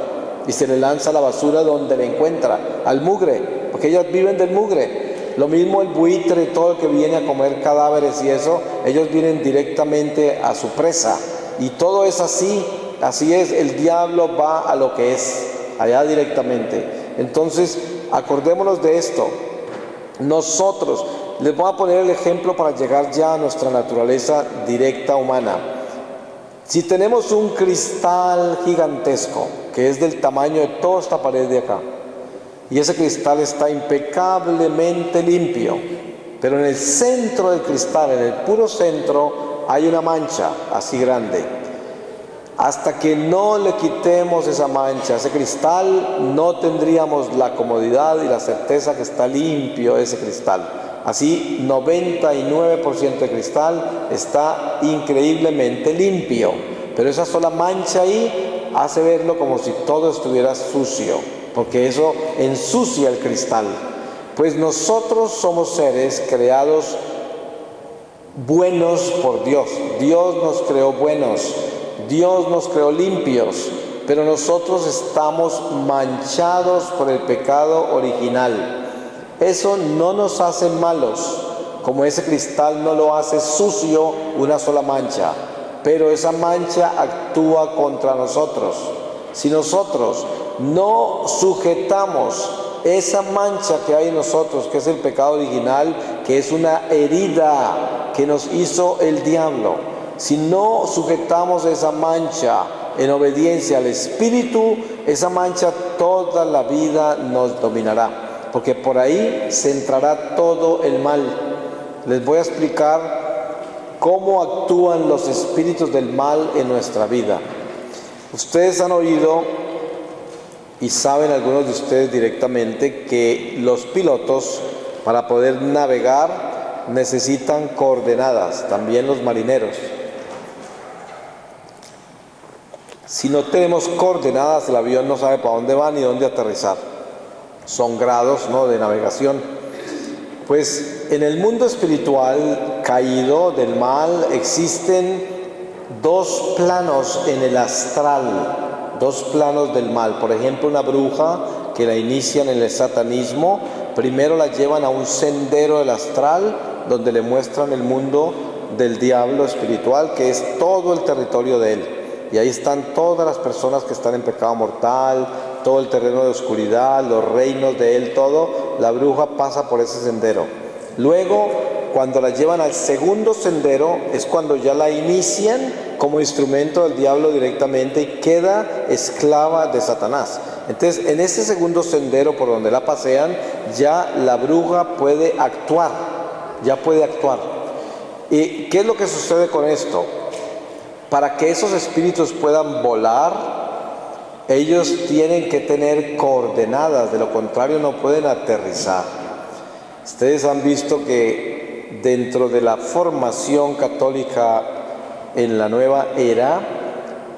y se le lanza la basura donde la encuentra, al mugre, porque ellas viven del mugre. Lo mismo el buitre, todo el que viene a comer cadáveres y eso, ellos vienen directamente a su presa y todo es así es, el diablo va a lo que es, allá directamente. Entonces, acordémonos de esto. Nosotros, les voy a poner el ejemplo para llegar ya a nuestra naturaleza directa humana. Si tenemos un cristal gigantesco, que es del tamaño de toda esta pared de acá, y ese cristal está impecablemente limpio, pero en el centro del cristal, en el puro centro, hay una mancha así grande. Hasta que no le quitemos esa mancha, ese cristal, no tendríamos la comodidad y la certeza que está limpio ese cristal. Así, 99% de cristal está increíblemente limpio, pero esa sola mancha ahí hace verlo como si todo estuviera sucio, porque eso ensucia el cristal. Pues nosotros somos seres creados buenos por Dios. Dios nos creó buenos. Dios nos creó limpios, pero nosotros estamos manchados por el pecado original. Eso no nos hace malos, como ese cristal no lo hace sucio una sola mancha, pero esa mancha actúa contra nosotros. Si nosotros no sujetamos esa mancha que hay en nosotros, que es el pecado original, que es una herida que nos hizo el diablo, si no sujetamos esa mancha en obediencia al Espíritu, esa mancha toda la vida nos dominará, porque por ahí se entrará todo el mal. Les voy a explicar cómo actúan los espíritus del mal en nuestra vida. Ustedes han oído y saben algunos de ustedes directamente que los pilotos, para poder navegar, necesitan coordenadas, también los marineros. Si no tenemos coordenadas, el avión no sabe para dónde va ni dónde aterrizar. Son grados, ¿no?, de navegación. Pues en el mundo espiritual caído del mal existen 2 planos en el astral, 2 planos del mal. Por ejemplo, una bruja que la inician en el satanismo, primero la llevan a un sendero del astral donde le muestran el mundo del diablo espiritual, que es todo el territorio de él. Y ahí están todas las personas que están en pecado mortal, todo el terreno de oscuridad, los reinos de él, todo. La bruja pasa por ese sendero. Luego, cuando la llevan al segundo sendero, es cuando ya la inician como instrumento del diablo directamente y queda esclava de Satanás. Entonces, en ese segundo sendero por donde la pasean, ya la bruja puede actuar, ya puede actuar. ¿Y qué es lo que sucede con esto? Para que esos espíritus puedan volar, ellos tienen que tener coordenadas, de lo contrario no pueden aterrizar. Ustedes han visto que dentro de la formación católica en la nueva era,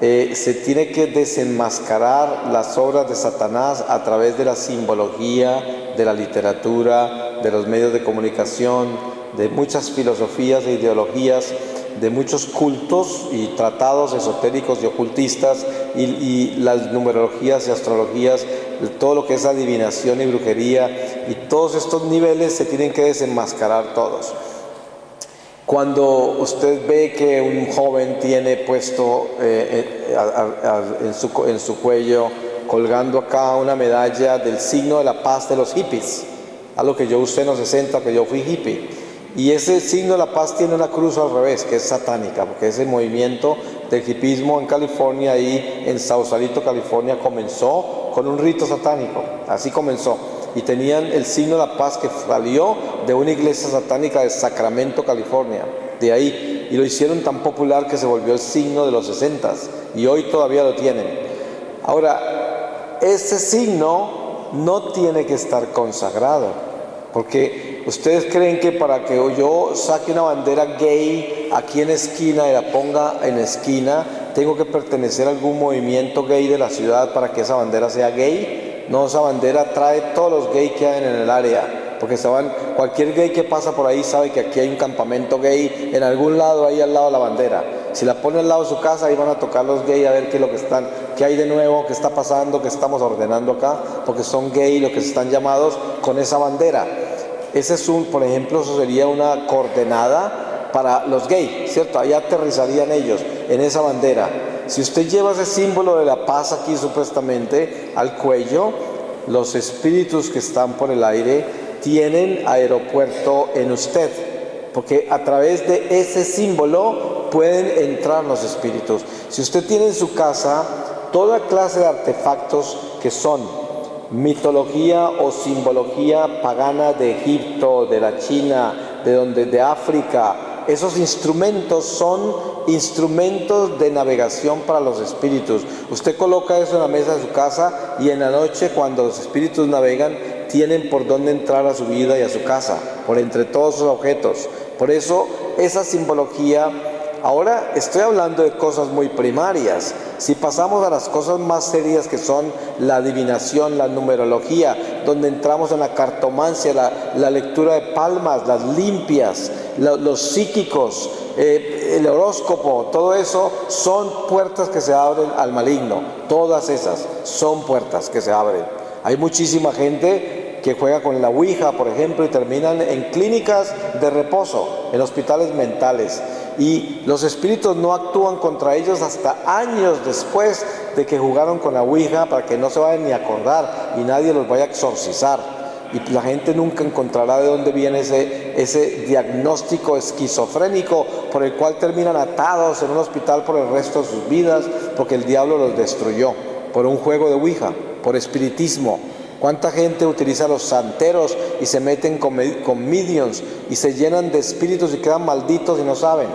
se tiene que desenmascarar las obras de Satanás a través de la simbología, de la literatura, de los medios de comunicación, de muchas filosofías e ideologías, de muchos cultos y tratados esotéricos y ocultistas, y las numerologías y astrologías, todo lo que es adivinación y brujería, y todos estos niveles se tienen que desenmascarar todos. Cuando usted ve que un joven tiene puesto en su cuello, colgando acá una medalla del signo de la paz de los hippies, algo que yo usé en los 60, que yo fui hippie, y ese signo de la paz tiene una cruz al revés, que es satánica, porque ese movimiento del hippismo en California, ahí en Sausalito, California, comenzó con un rito satánico, así comenzó. Y tenían el signo de la paz que salió de una iglesia satánica de Sacramento, California, de ahí, y lo hicieron tan popular que se volvió el signo de los 60s, y hoy todavía lo tienen. Ahora, ese signo no tiene que estar consagrado, porque ustedes creen que para que yo saque una bandera gay aquí en esquina y la ponga en esquina, tengo que pertenecer a algún movimiento gay de la ciudad para que esa bandera sea gay. No, esa bandera trae todos los gays que hay en el área, porque cualquier gay que pasa por ahí sabe que aquí hay un campamento gay en algún lado, ahí al lado de la bandera. Si la pone al lado de su casa, ahí van a tocar los gays a ver qué hay de nuevo, qué está pasando, qué estamos ordenando acá, porque son gays los que están llamados con esa bandera. Ese es por ejemplo, eso sería una coordenada para los gays, ¿cierto? Ahí aterrizarían ellos en esa bandera. Si usted lleva ese símbolo de la paz aquí supuestamente al cuello, los espíritus que están por el aire tienen aeropuerto en usted, porque a través de ese símbolo pueden entrar los espíritus. Si usted tiene en su casa toda clase de artefactos que son mitología o simbología pagana de Egipto, de la China, de África, esos instrumentos son instrumentos de navegación para los espíritus. Usted coloca eso en la mesa de su casa y en la noche, cuando los espíritus navegan, tienen por dónde entrar a su vida y a su casa, por entre todos esos objetos. Por eso, esa simbología, ahora estoy hablando de cosas muy primarias. Si pasamos a las cosas más serias, que son la adivinación, la numerología, donde entramos en la cartomancia, la lectura de palmas, las limpias, los psíquicos, el horóscopo, todo eso son puertas que se abren al maligno. Todas esas son puertas que se abren. Hay muchísima gente que juega con la ouija, por ejemplo, y terminan en clínicas de reposo, en hospitales mentales. Y los espíritus no actúan contra ellos hasta años después de que jugaron con la ouija, para que no se vayan ni a acordar y nadie los vaya a exorcizar. Y la gente nunca encontrará de dónde viene ese diagnóstico esquizofrénico por el cual terminan atados en un hospital por el resto de sus vidas, porque el diablo los destruyó por un juego de ouija, por espiritismo. ¿Cuánta gente utiliza los santeros y se meten con mediums y se llenan de espíritus y quedan malditos y no saben?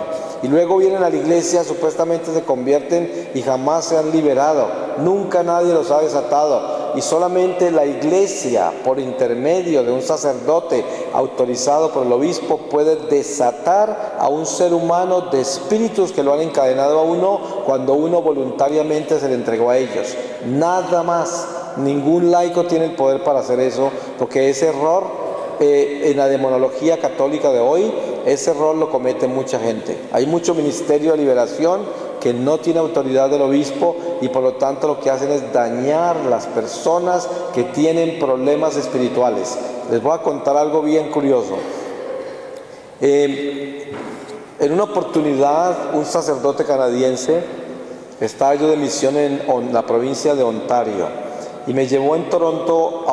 Y luego vienen a la iglesia, supuestamente se convierten y jamás se han liberado. Nunca nadie los ha desatado. Y solamente la iglesia, por intermedio de un sacerdote autorizado por el obispo, puede desatar a un ser humano de espíritus que lo han encadenado a uno cuando uno voluntariamente se le entregó a ellos. Nada más. Ningún laico tiene el poder para hacer eso, porque ese error en la demonología católica de hoy, ese error lo comete mucha gente. Hay mucho ministerio de liberación que no tiene autoridad del obispo y por lo tanto lo que hacen es dañar las personas que tienen problemas espirituales. Les voy a contar algo bien curioso. En una oportunidad, un sacerdote canadiense, estaba yo de misión en la provincia de Ontario, y me llevó en Toronto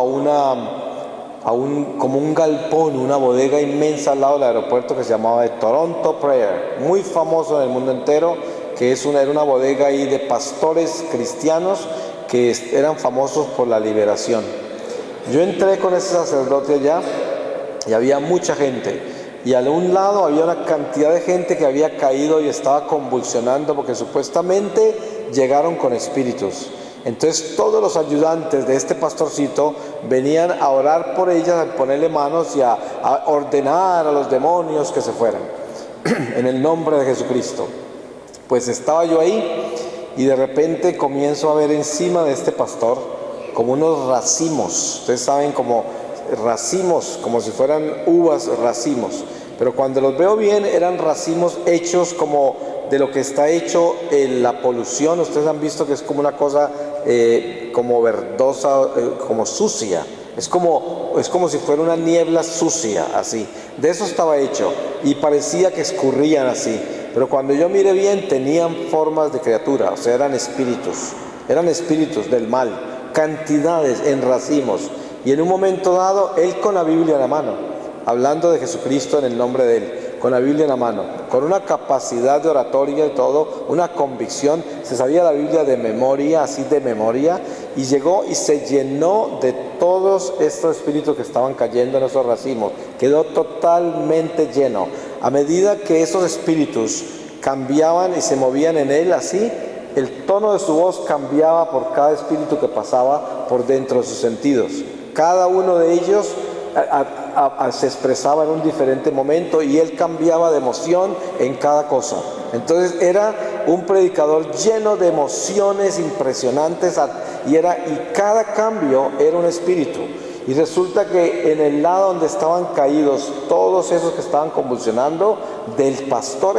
como un galpón, una bodega inmensa al lado del aeropuerto que se llamaba de Toronto Prayer, muy famoso en el mundo entero, que era una bodega ahí de pastores cristianos que eran famosos por la liberación. Yo entré con ese sacerdote allá y había mucha gente. Y a un lado había una cantidad de gente que había caído y estaba convulsionando porque supuestamente llegaron con espíritus. Entonces todos los ayudantes de este pastorcito venían a orar por ellas, a ponerle manos y a ordenar a los demonios que se fueran en el nombre de Jesucristo. Pues estaba yo ahí y de repente comienzo a ver encima de este pastor como unos racimos. Ustedes saben, como racimos, como si fueran uvas, racimos, pero cuando los veo bien eran racimos hechos como de lo que está hecho en la polución. Ustedes han visto que es como una cosa como verdosa, como sucia, es como si fuera una niebla sucia, así, de eso estaba hecho, y parecía que escurrían así, pero cuando yo miré bien tenían formas de criatura, o sea, eran espíritus del mal, cantidades en racimos. Y en un momento dado, él con la Biblia en la mano, hablando de Jesucristo en el nombre de él, con la Biblia en la mano, con una capacidad de oratoria y todo, una convicción, se sabía la Biblia de memoria, así de memoria, y llegó y se llenó de todos estos espíritus que estaban cayendo en esos racimos, quedó totalmente lleno. A medida que esos espíritus cambiaban y se movían en él así, el tono de su voz cambiaba por cada espíritu que pasaba por dentro de sus sentidos. Cada uno de ellos se expresaba en un diferente momento y él cambiaba de emoción en cada cosa. Entonces era un predicador lleno de emociones impresionantes y cada cambio era un espíritu. Y resulta que en el lado donde estaban caídos todos esos que estaban convulsionando, del pastor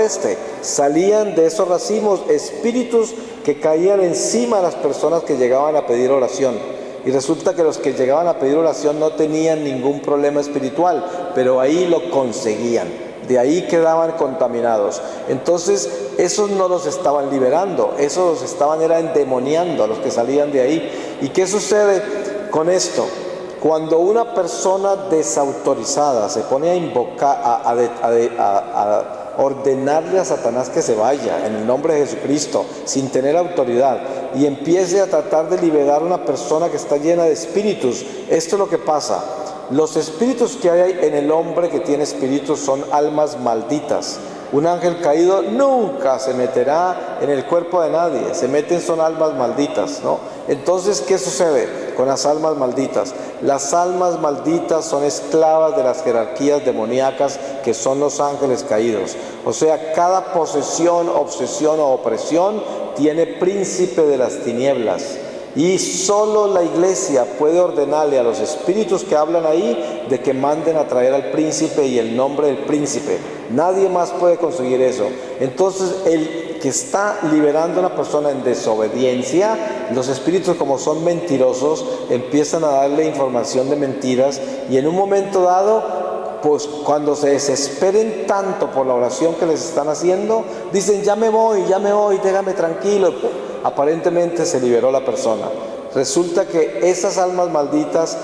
salían de esos racimos espíritus que caían encima de las personas que llegaban a pedir oración. Y resulta que los que llegaban a pedir oración no tenían ningún problema espiritual, pero ahí lo conseguían, de ahí quedaban contaminados. Entonces esos no los estaban liberando, esos los estaban endemoniando a los que salían de ahí. ¿Y qué sucede con esto? Cuando una persona desautorizada se pone a invocar, a ordenarle a Satanás que se vaya en el nombre de Jesucristo sin tener autoridad, y empiece a tratar de liberar a una persona que está llena de espíritus, esto es lo que pasa. Los espíritus que hay en el hombre que tiene espíritus son almas malditas. Un ángel caído nunca se meterá en el cuerpo de nadie, se meten, son almas malditas, ¿no? Entonces, ¿qué sucede con las almas malditas? Las almas malditas son esclavas de las jerarquías demoníacas que son los ángeles caídos. O sea, cada posesión, obsesión o opresión tiene príncipe de las tinieblas. Y solo la iglesia puede ordenarle a los espíritus que hablan ahí de que manden a traer al príncipe y el nombre del príncipe. Nadie más puede conseguir eso. Entonces, el que está liberando a una persona en desobediencia, los espíritus, como son mentirosos, empiezan a darle información de mentiras, y en un momento dado, pues cuando se desesperen tanto por la oración que les están haciendo, dicen: ya me voy, déjame tranquilo. Aparentemente se liberó la persona. Resulta que esas almas malditas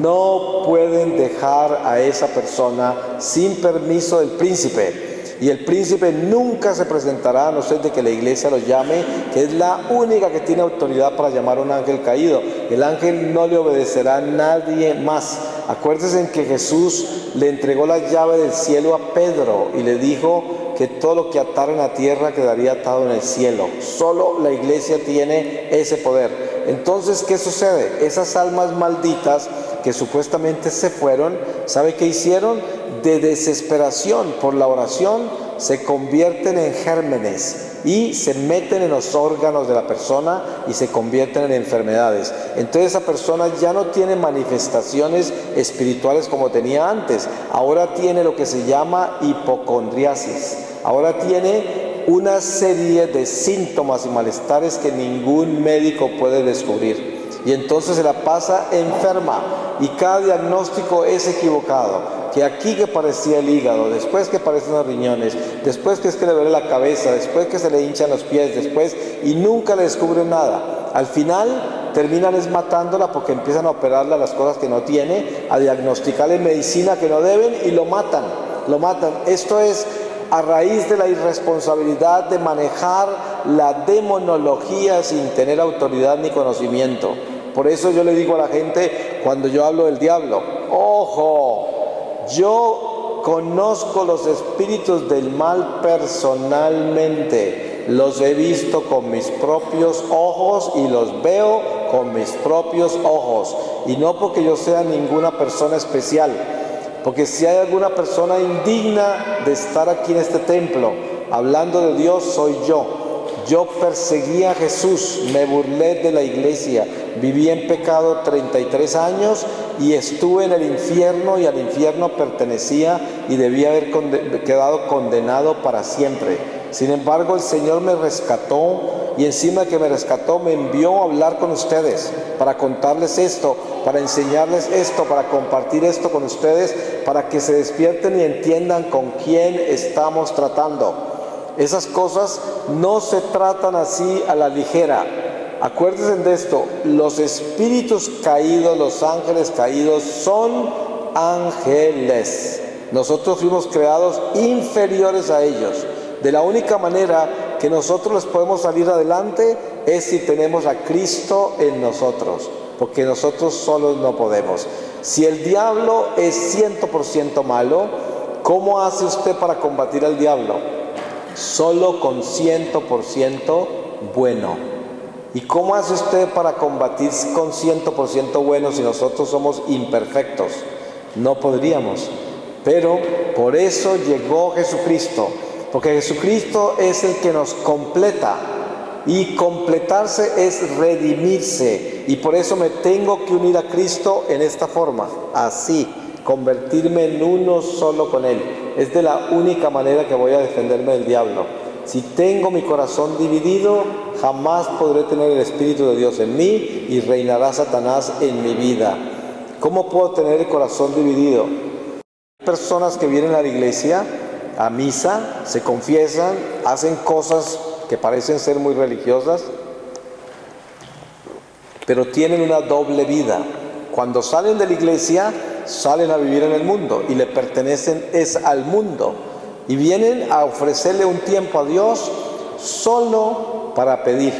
no pueden dejar a esa persona sin permiso del príncipe, y el príncipe nunca se presentará a no ser de que la iglesia lo llame, que es la única que tiene autoridad para llamar a un ángel caído. El ángel no le obedecerá a nadie más. Acuérdense en que Jesús le entregó la llave del cielo a Pedro y le dijo que todo lo que atara en la tierra quedaría atado en el cielo. Solo la iglesia tiene ese poder. Entonces, ¿qué sucede? Esas almas malditas que supuestamente se fueron, ¿sabe qué hicieron? De desesperación por la oración, se convierten en gérmenes y se meten en los órganos de la persona y se convierten en enfermedades. Entonces esa persona ya no tiene manifestaciones espirituales como tenía antes. Ahora tiene lo que se llama hipocondriasis. Ahora tiene una serie de síntomas y malestares que ningún médico puede descubrir. Y entonces se la pasa enferma y cada diagnóstico es equivocado. que aquí que parecía el hígado, después que parecen los riñones, después que es que le duele la cabeza, después que se le hinchan los pies, después, y nunca le descubren nada. Al final terminan es matándola porque empiezan a operarla las cosas que no tiene, a diagnosticarle medicina que no deben y lo matan, lo matan. Esto es a raíz de la irresponsabilidad de manejar la demonología sin tener autoridad ni conocimiento. Por eso yo le digo a la gente cuando yo hablo del diablo, ojo, yo conozco los espíritus del mal personalmente, los he visto con mis propios ojos y los veo con mis propios ojos, y no porque yo sea ninguna persona especial, porque si hay alguna persona indigna de estar aquí en este templo hablando de Dios, soy yo. Yo perseguí a Jesús, me burlé de la iglesia, viví en pecado 33 años y estuve en el infierno, y al infierno pertenecía y debía haber quedado condenado para siempre. Sin embargo, el Señor me rescató, y encima de que me rescató, me envió a hablar con ustedes para contarles esto, para enseñarles esto, para compartir esto con ustedes, para que se despierten y entiendan con quién estamos tratando. Esas cosas no se tratan así a la ligera. Acuérdense de esto, los espíritus caídos, los ángeles caídos son ángeles. Nosotros fuimos creados inferiores a ellos. De la única manera que nosotros les podemos salir adelante es si tenemos a Cristo en nosotros, porque nosotros solos no podemos. Si el diablo es 100% malo, ¿cómo hace usted para combatir al diablo? Solo con 100% bueno. ¿Y cómo hace usted para combatir con 100% bueno si nosotros somos imperfectos? No podríamos. Pero por eso llegó Jesucristo, porque Jesucristo es el que nos completa, y completarse es redimirse, y por eso me tengo que unir a Cristo en esta forma, así, convertirme en uno solo con Él. Es de la única manera que voy a defenderme del diablo. Si tengo mi corazón dividido, jamás podré tener el Espíritu de Dios en mí y reinará Satanás en mi vida. ¿Cómo puedo tener el corazón dividido? Hay personas que vienen a la iglesia, a misa, se confiesan, hacen cosas que parecen ser muy religiosas, pero tienen una doble vida. Cuando salen de la iglesia, salen a vivir en el mundo y le pertenecen es al mundo, y vienen a ofrecerle un tiempo a Dios solo para pedir,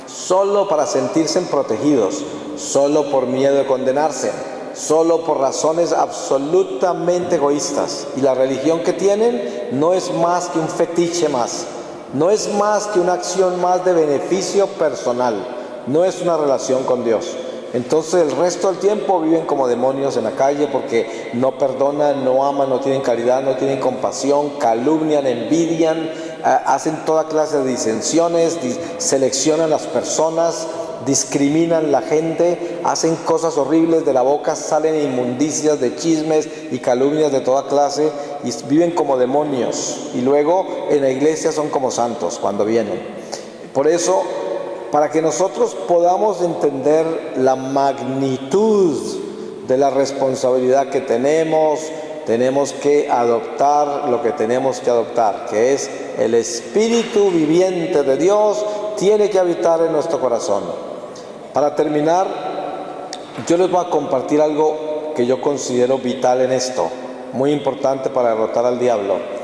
solo para sentirse protegidos, solo por miedo de condenarse, solo por razones absolutamente egoístas. Y la religión que tienen no es más que un fetiche más, no es más que una acción más de beneficio personal, no es una relación con Dios. Entonces el resto del tiempo viven como demonios en la calle, porque no perdonan, no aman, no tienen caridad, no tienen compasión, calumnian, envidian, hacen toda clase de disensiones, seleccionan las personas, discriminan la gente, hacen cosas horribles, de la boca salen inmundicias de chismes y calumnias de toda clase, y viven como demonios, y luego en la iglesia son como santos cuando vienen. Por eso, para que nosotros podamos entender la magnitud de la responsabilidad que tenemos que adoptar lo que tenemos que adoptar, que es el Espíritu viviente de Dios, tiene que habitar en nuestro corazón. Para terminar, yo les voy a compartir algo que yo considero vital en esto, muy importante para derrotar al diablo.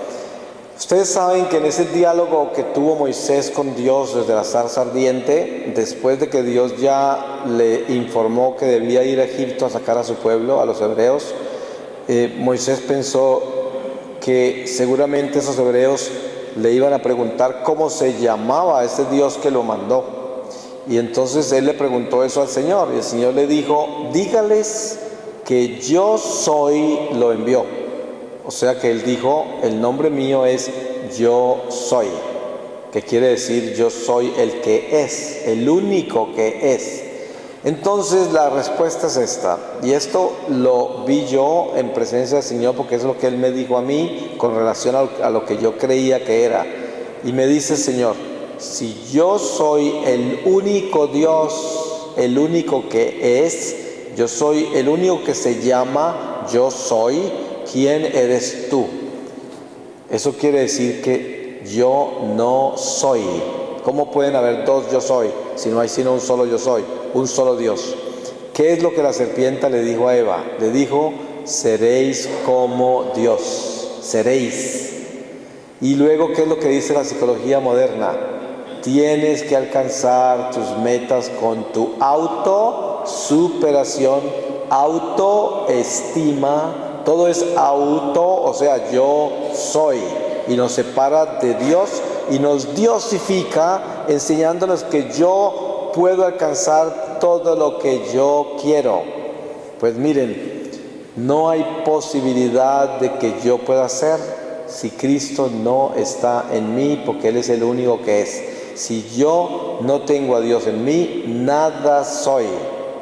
Ustedes saben que en ese diálogo que tuvo Moisés con Dios desde la zarza ardiente, después de que Dios ya le informó que debía ir a Egipto a sacar a su pueblo, a los hebreos, Moisés pensó que seguramente esos hebreos le iban a preguntar cómo se llamaba ese Dios que lo mandó. Y entonces él le preguntó eso al Señor, y el Señor le dijo: dígales que yo soy lo envió. O sea que él dijo: el nombre mío es Yo Soy, que quiere decir yo soy el que es, el único que es. Entonces la respuesta es esta, y esto lo vi yo en presencia del Señor, porque es lo que Él me dijo a mí con relación a lo que yo creía que era. Y me dice: Señor, si yo soy el único Dios, el único que es, yo soy el único que se llama Yo Soy, ¿quién eres tú? Eso quiere decir que yo no soy. ¿Cómo pueden haber dos yo soy si no hay sino un solo yo soy, un solo Dios? ¿Qué es lo que la serpiente le dijo a Eva? Le dijo, seréis como Dios, seréis. Y luego, ¿qué es lo que dice la psicología moderna? Tienes que alcanzar tus metas con tu autosuperación, autoestima. Todo es auto, o sea, yo soy. Y nos separa de Dios y nos diosifica, enseñándonos que yo puedo alcanzar todo lo que yo quiero. Pues miren, no hay posibilidad de que yo pueda hacer si Cristo no está en mí, porque Él es el único que es. Si yo no tengo a Dios en mí, nada soy.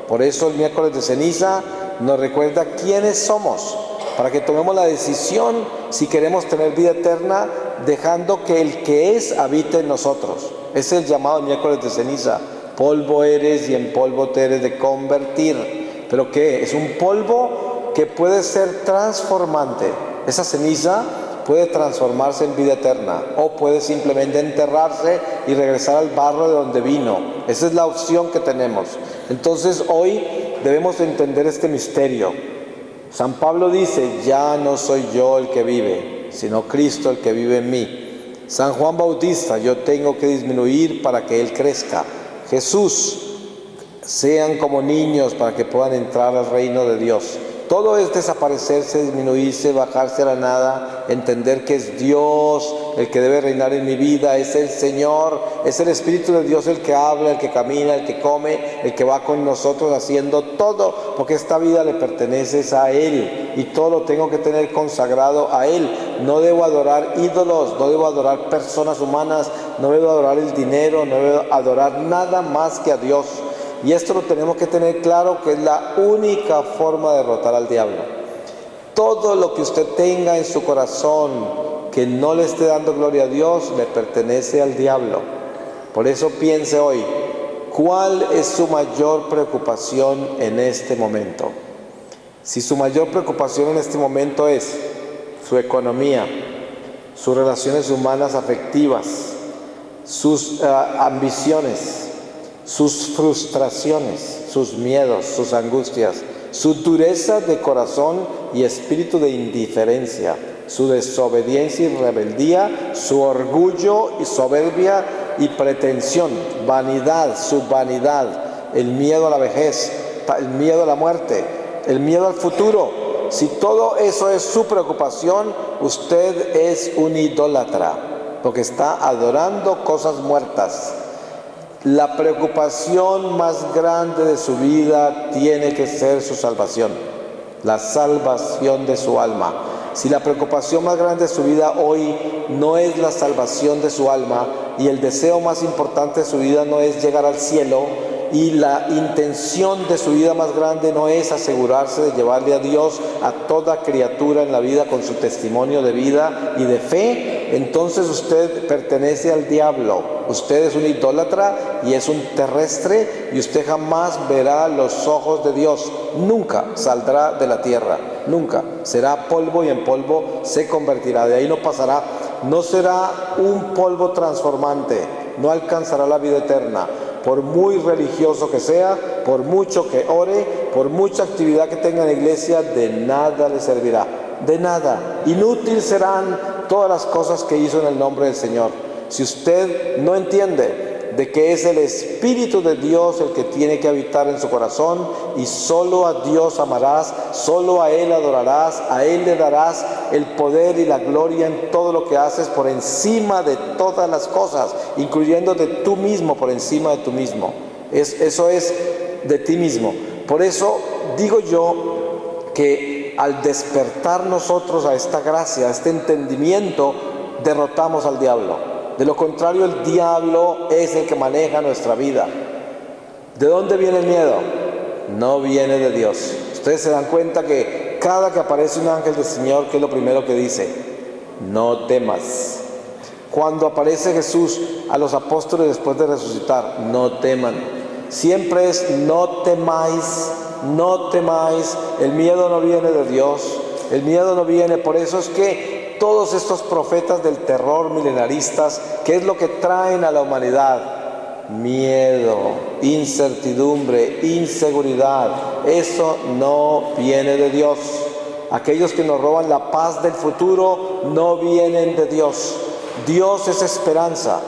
Por eso el miércoles de ceniza nos recuerda quiénes somos, para que tomemos la decisión si queremos tener vida eterna, dejando que el que es habite en nosotros. Ese es el llamado del miércoles de ceniza. Polvo eres y en polvo te eres de convertir. ¿Pero qué? Es un polvo que puede ser transformante. Esa ceniza puede transformarse en vida eterna o puede simplemente enterrarse y regresar al barro de donde vino. Esa es la opción que tenemos. Entonces hoy debemos entender este misterio. San Pablo dice, ya no soy yo el que vive, sino Cristo el que vive en mí. San Juan Bautista, yo tengo que disminuir para que Él crezca. Jesús, sean como niños para que puedan entrar al reino de Dios. Todo es desaparecerse, disminuirse, bajarse a la nada, entender que es Dios el que debe reinar en mi vida, es el Señor, es el Espíritu de Dios el que habla, el que camina, el que come, el que va con nosotros haciendo todo, porque esta vida le pertenece a Él y todo lo tengo que tener consagrado a Él. No debo adorar ídolos, no debo adorar personas humanas, no debo adorar el dinero, no debo adorar nada más que a Dios. Y esto lo tenemos que tener claro, que es la única forma de derrotar al diablo. Todo lo que usted tenga en su corazón que no le esté dando gloria a Dios, le pertenece al diablo. Por eso piense hoy, ¿cuál es su mayor preocupación en este momento? Si su mayor preocupación en este momento es su economía, sus relaciones humanas afectivas, sus ambiciones, sus frustraciones, sus miedos, sus angustias, su dureza de corazón y espíritu de indiferencia, su desobediencia y rebeldía, su orgullo y soberbia y pretensión, vanidad, su vanidad, el miedo a la vejez, el miedo a la muerte, el miedo al futuro. Si todo eso es su preocupación, usted es un idólatra, porque está adorando cosas muertas. La preocupación más grande de su vida tiene que ser su salvación, la salvación de su alma. Si la preocupación más grande de su vida hoy no es la salvación de su alma y el deseo más importante de su vida no es llegar al cielo y la intención de su vida más grande no es asegurarse de llevarle a Dios a toda criatura en la vida con su testimonio de vida y de fe, entonces usted pertenece al diablo. Usted es un idólatra y es un terrestre y usted jamás verá los ojos de Dios. Nunca saldrá de la tierra, nunca. Será polvo y en polvo se convertirá. De ahí no pasará. No será un polvo transformante, no alcanzará la vida eterna. Por muy religioso que sea, por mucho que ore, por mucha actividad que tenga en la iglesia, de nada le servirá, de nada. Inútil serán todas las cosas que hizo en el nombre del Señor. Si usted no entiende de que es el Espíritu de Dios el que tiene que habitar en su corazón y solo a Dios amarás, solo a Él adorarás, a Él le darás el poder y la gloria en todo lo que haces por encima de todas las cosas, incluyéndote tú mismo por encima de tú mismo. Eso es de ti mismo. Por eso digo yo que al despertar nosotros a esta gracia, a este entendimiento, derrotamos al diablo. De lo contrario, el diablo es el que maneja nuestra vida. ¿De dónde viene el miedo? No viene de Dios. Ustedes se dan cuenta que cada que aparece un ángel del Señor, ¿qué es lo primero que dice? No temas. Cuando aparece Jesús a los apóstoles después de resucitar, no teman. Siempre es no temáis, no temáis. El miedo no viene de Dios. El miedo no viene, por eso es que todos estos profetas del terror milenaristas, ¿qué es lo que traen a la humanidad? Miedo, incertidumbre, inseguridad. Eso no viene de Dios. Aquellos que nos roban la paz del futuro no vienen de Dios. Dios es esperanza,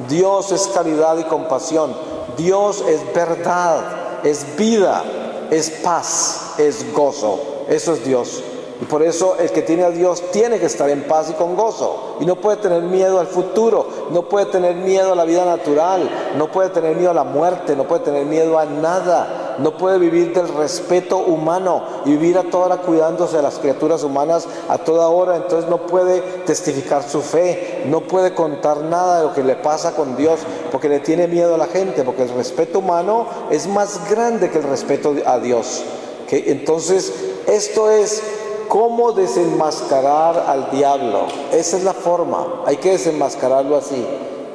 Dios es caridad y compasión, Dios es verdad, es vida, es paz, es gozo. Eso es Dios. Y por eso el que tiene a Dios tiene que estar en paz y con gozo. Y no puede tener miedo al futuro, no puede tener miedo a la vida natural, no puede tener miedo a la muerte, no puede tener miedo a nada. No puede vivir del respeto humano y vivir a toda hora cuidándose de las criaturas humanas a toda hora. Entonces no puede testificar su fe, no puede contar nada de lo que le pasa con Dios, porque le tiene miedo a la gente, porque el respeto humano es más grande que el respeto a Dios. Entonces esto es cómo desenmascarar al diablo. Esa es la forma, hay que desenmascararlo así.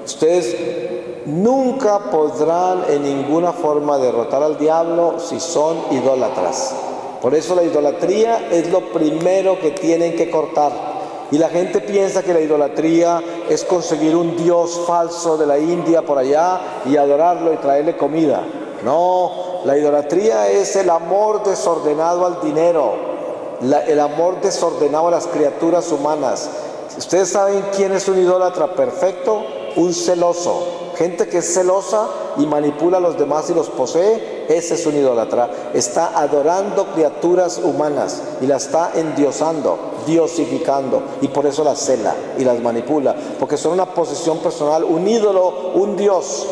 Ustedes nunca podrán en ninguna forma derrotar al diablo si son idólatras. Por eso la idolatría es lo primero que tienen que cortar. Y la gente piensa que la idolatría es conseguir un dios falso de la India por allá y adorarlo y traerle comida. No, la idolatría es el amor desordenado al dinero, el amor desordenado a las criaturas humanas. ¿Ustedes saben quién es un idólatra perfecto? Un celoso. Gente que es celosa y manipula a los demás y los posee, ese es un idólatra. Está adorando criaturas humanas y las está endiosando, diosificando, y por eso las cela y las manipula, porque son una posesión personal, un ídolo, un dios.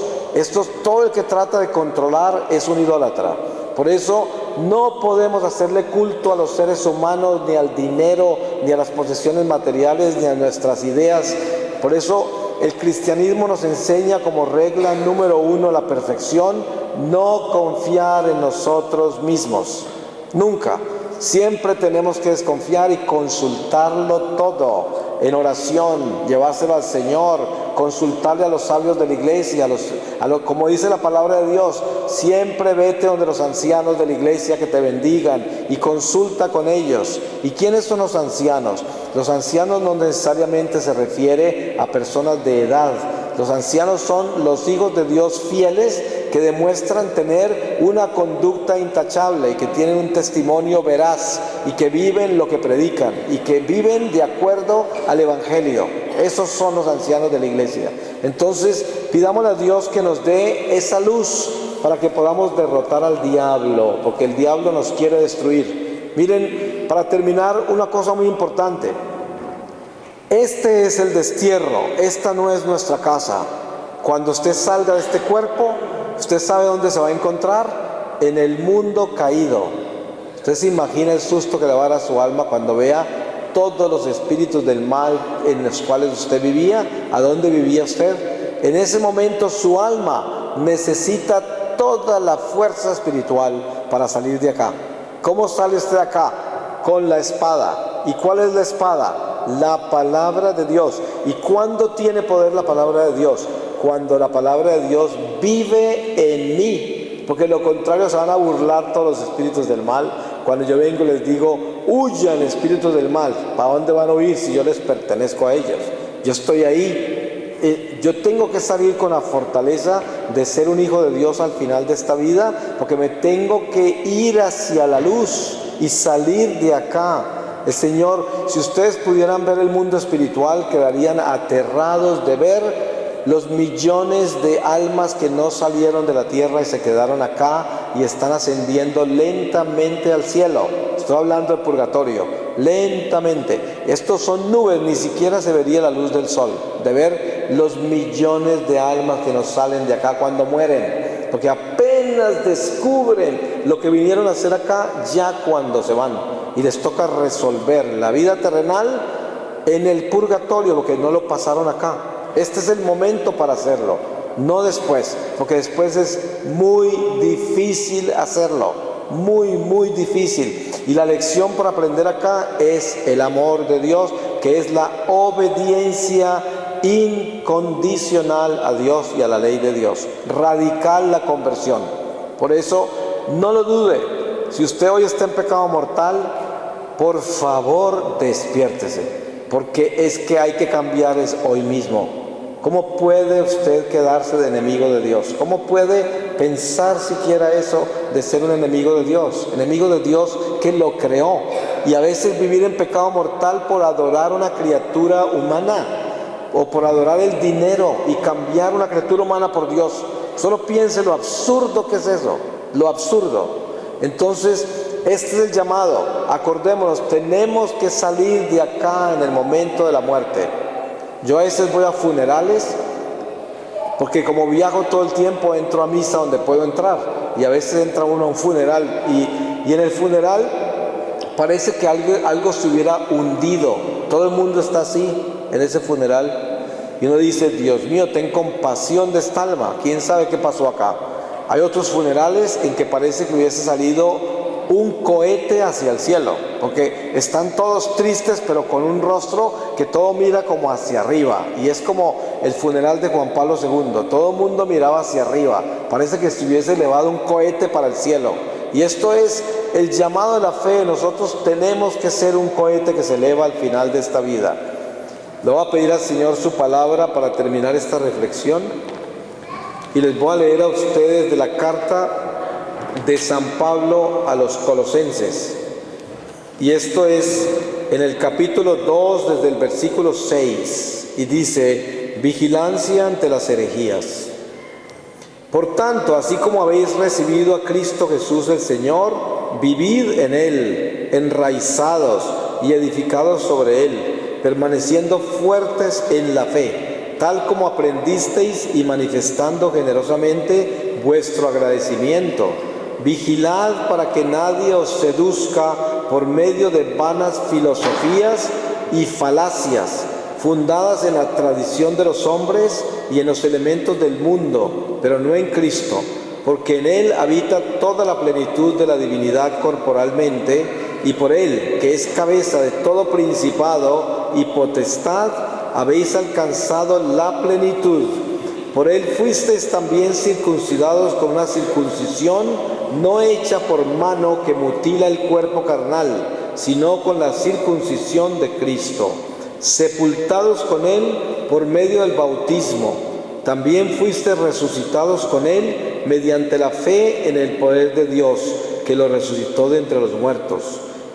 Todo el que trata de controlar es un idólatra. Por eso no podemos hacerle culto a los seres humanos, ni al dinero, ni a las posesiones materiales, ni a nuestras ideas. Por eso el cristianismo nos enseña como regla número 1 la perfección: no confiar en nosotros mismos. Nunca. Siempre tenemos que desconfiar y consultarlo todo en oración, llevárselo al Señor, consultarle a los sabios de la iglesia, como dice la palabra de Dios, siempre vete donde los ancianos de la iglesia que te bendigan y consulta con ellos. ¿Y quiénes son los ancianos? Los ancianos no necesariamente se refiere a personas de edad. Los ancianos son los hijos de Dios fieles que demuestran tener una conducta intachable y que tienen un testimonio veraz y que viven lo que predican y que viven de acuerdo al Evangelio. Esos son los ancianos de la iglesia. Entonces, pidámosle a Dios que nos dé esa luz para que podamos derrotar al diablo, porque el diablo nos quiere destruir. Miren, para terminar, una cosa muy importante. Este es el destierro, esta no es nuestra casa. Cuando usted salga de este cuerpo, usted sabe dónde se va a encontrar: en el mundo caído. Usted se imagina el susto que le va a dar a su alma cuando vea todos los espíritus del mal en los cuales usted vivía. ¿A dónde vivía usted? En ese momento su alma necesita toda la fuerza espiritual para salir de acá. ¿Cómo sale usted de acá? Con la espada. ¿Y cuál es la espada? La palabra de Dios. ¿Y cuándo tiene poder la palabra de Dios? Cuando la palabra de Dios vive en mí, porque de lo contrario se van a burlar todos los espíritus del mal. Cuando yo vengo y les digo, huyan espíritus del mal, ¿para dónde van a huir si yo les pertenezco a ellos? Yo estoy ahí. Yo tengo que salir con la fortaleza de ser un hijo de Dios al final de esta vida, porque me tengo que ir hacia la luz y salir de acá. El Señor, si ustedes pudieran ver el mundo espiritual, quedarían aterrados de ver los millones de almas que no salieron de la tierra y se quedaron acá y están ascendiendo lentamente al cielo. Estoy hablando del purgatorio, lentamente. Estos son nubes, ni siquiera se vería la luz del sol, de ver los millones de almas que nos salen de acá cuando mueren, porque apenas descubren lo que vinieron a hacer acá ya cuando se van, y les toca resolver la vida terrenal en el purgatorio, porque no lo pasaron acá. Este es el momento para hacerlo, no después, porque después es muy difícil hacerlo, muy difícil. Y la lección por aprender acá es el amor de Dios, que es la obediencia incondicional a Dios y a la ley de Dios. Radical la conversión. Por eso, no lo dude. Si usted hoy está en pecado mortal, por favor despiértese, porque es que hay que cambiar es hoy mismo. ¿Cómo puede usted quedarse de enemigo de Dios? ¿Cómo puede pensar siquiera eso de ser un enemigo de Dios? Enemigo de Dios que lo creó. Y a veces vivir en pecado mortal por adorar una criatura humana o por adorar el dinero y cambiar una criatura humana por Dios. Solo piense lo absurdo que es eso, lo absurdo. Entonces, este es el llamado. Acordémonos, tenemos que salir de acá en el momento de la muerte. Yo a veces voy a funerales, porque como viajo todo el tiempo, entro a misa donde puedo entrar. Y a veces entra uno a un funeral y en el funeral parece que algo se hubiera hundido. Todo el mundo está así en ese funeral. Y uno dice, Dios mío, ten compasión de esta alma. ¿Quién sabe qué pasó acá? Hay otros funerales en que parece que hubiese salido un cohete hacia el cielo, porque están todos tristes, pero con un rostro que todo mira como hacia arriba. Y es como el funeral de Juan Pablo II. Todo el mundo miraba hacia arriba. Parece que se hubiese elevado un cohete para el cielo. Y esto es el llamado de la fe. Nosotros tenemos que ser un cohete que se eleva al final de esta vida. Le voy a pedir al Señor su palabra para terminar esta reflexión. Y les voy a leer a ustedes de la carta de San Pablo a los Colosenses. Y esto es en el capítulo 2, desde el versículo 6. Y dice, vigilancia ante las herejías. Por tanto, así como habéis recibido a Cristo Jesús el Señor, vivid en Él, enraizados y edificados sobre Él, permaneciendo fuertes en la fe, tal como aprendisteis y manifestando generosamente vuestro agradecimiento. Vigilad para que nadie os seduzca por medio de vanas filosofías y falacias, fundadas en la tradición de los hombres y en los elementos del mundo, pero no en Cristo, porque en Él habita toda la plenitud de la divinidad corporalmente, y por Él, que es cabeza de todo principado y potestad, habéis alcanzado la plenitud. Por Él fuisteis también circuncidados con una circuncisión no hecha por mano que mutila el cuerpo carnal, sino con la circuncisión de Cristo, sepultados con Él por medio del bautismo. También fuisteis resucitados con Él mediante la fe en el poder de Dios, que lo resucitó de entre los muertos.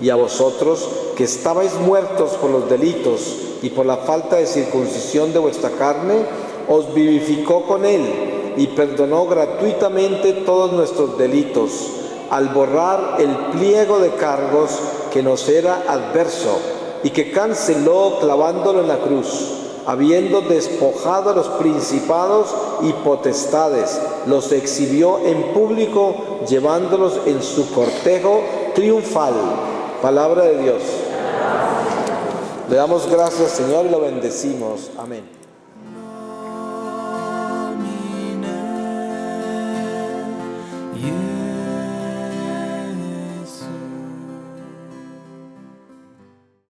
Y a vosotros, que estabais muertos por los delitos y por la falta de circuncisión de vuestra carne, os vivificó con Él y perdonó gratuitamente todos nuestros delitos, al borrar el pliego de cargos que nos era adverso y que canceló clavándolo en la cruz, habiendo despojado a los principados y potestades, los exhibió en público, llevándolos en su cortejo triunfal. Palabra de Dios. Le damos gracias, Señor, y lo bendecimos. Amén.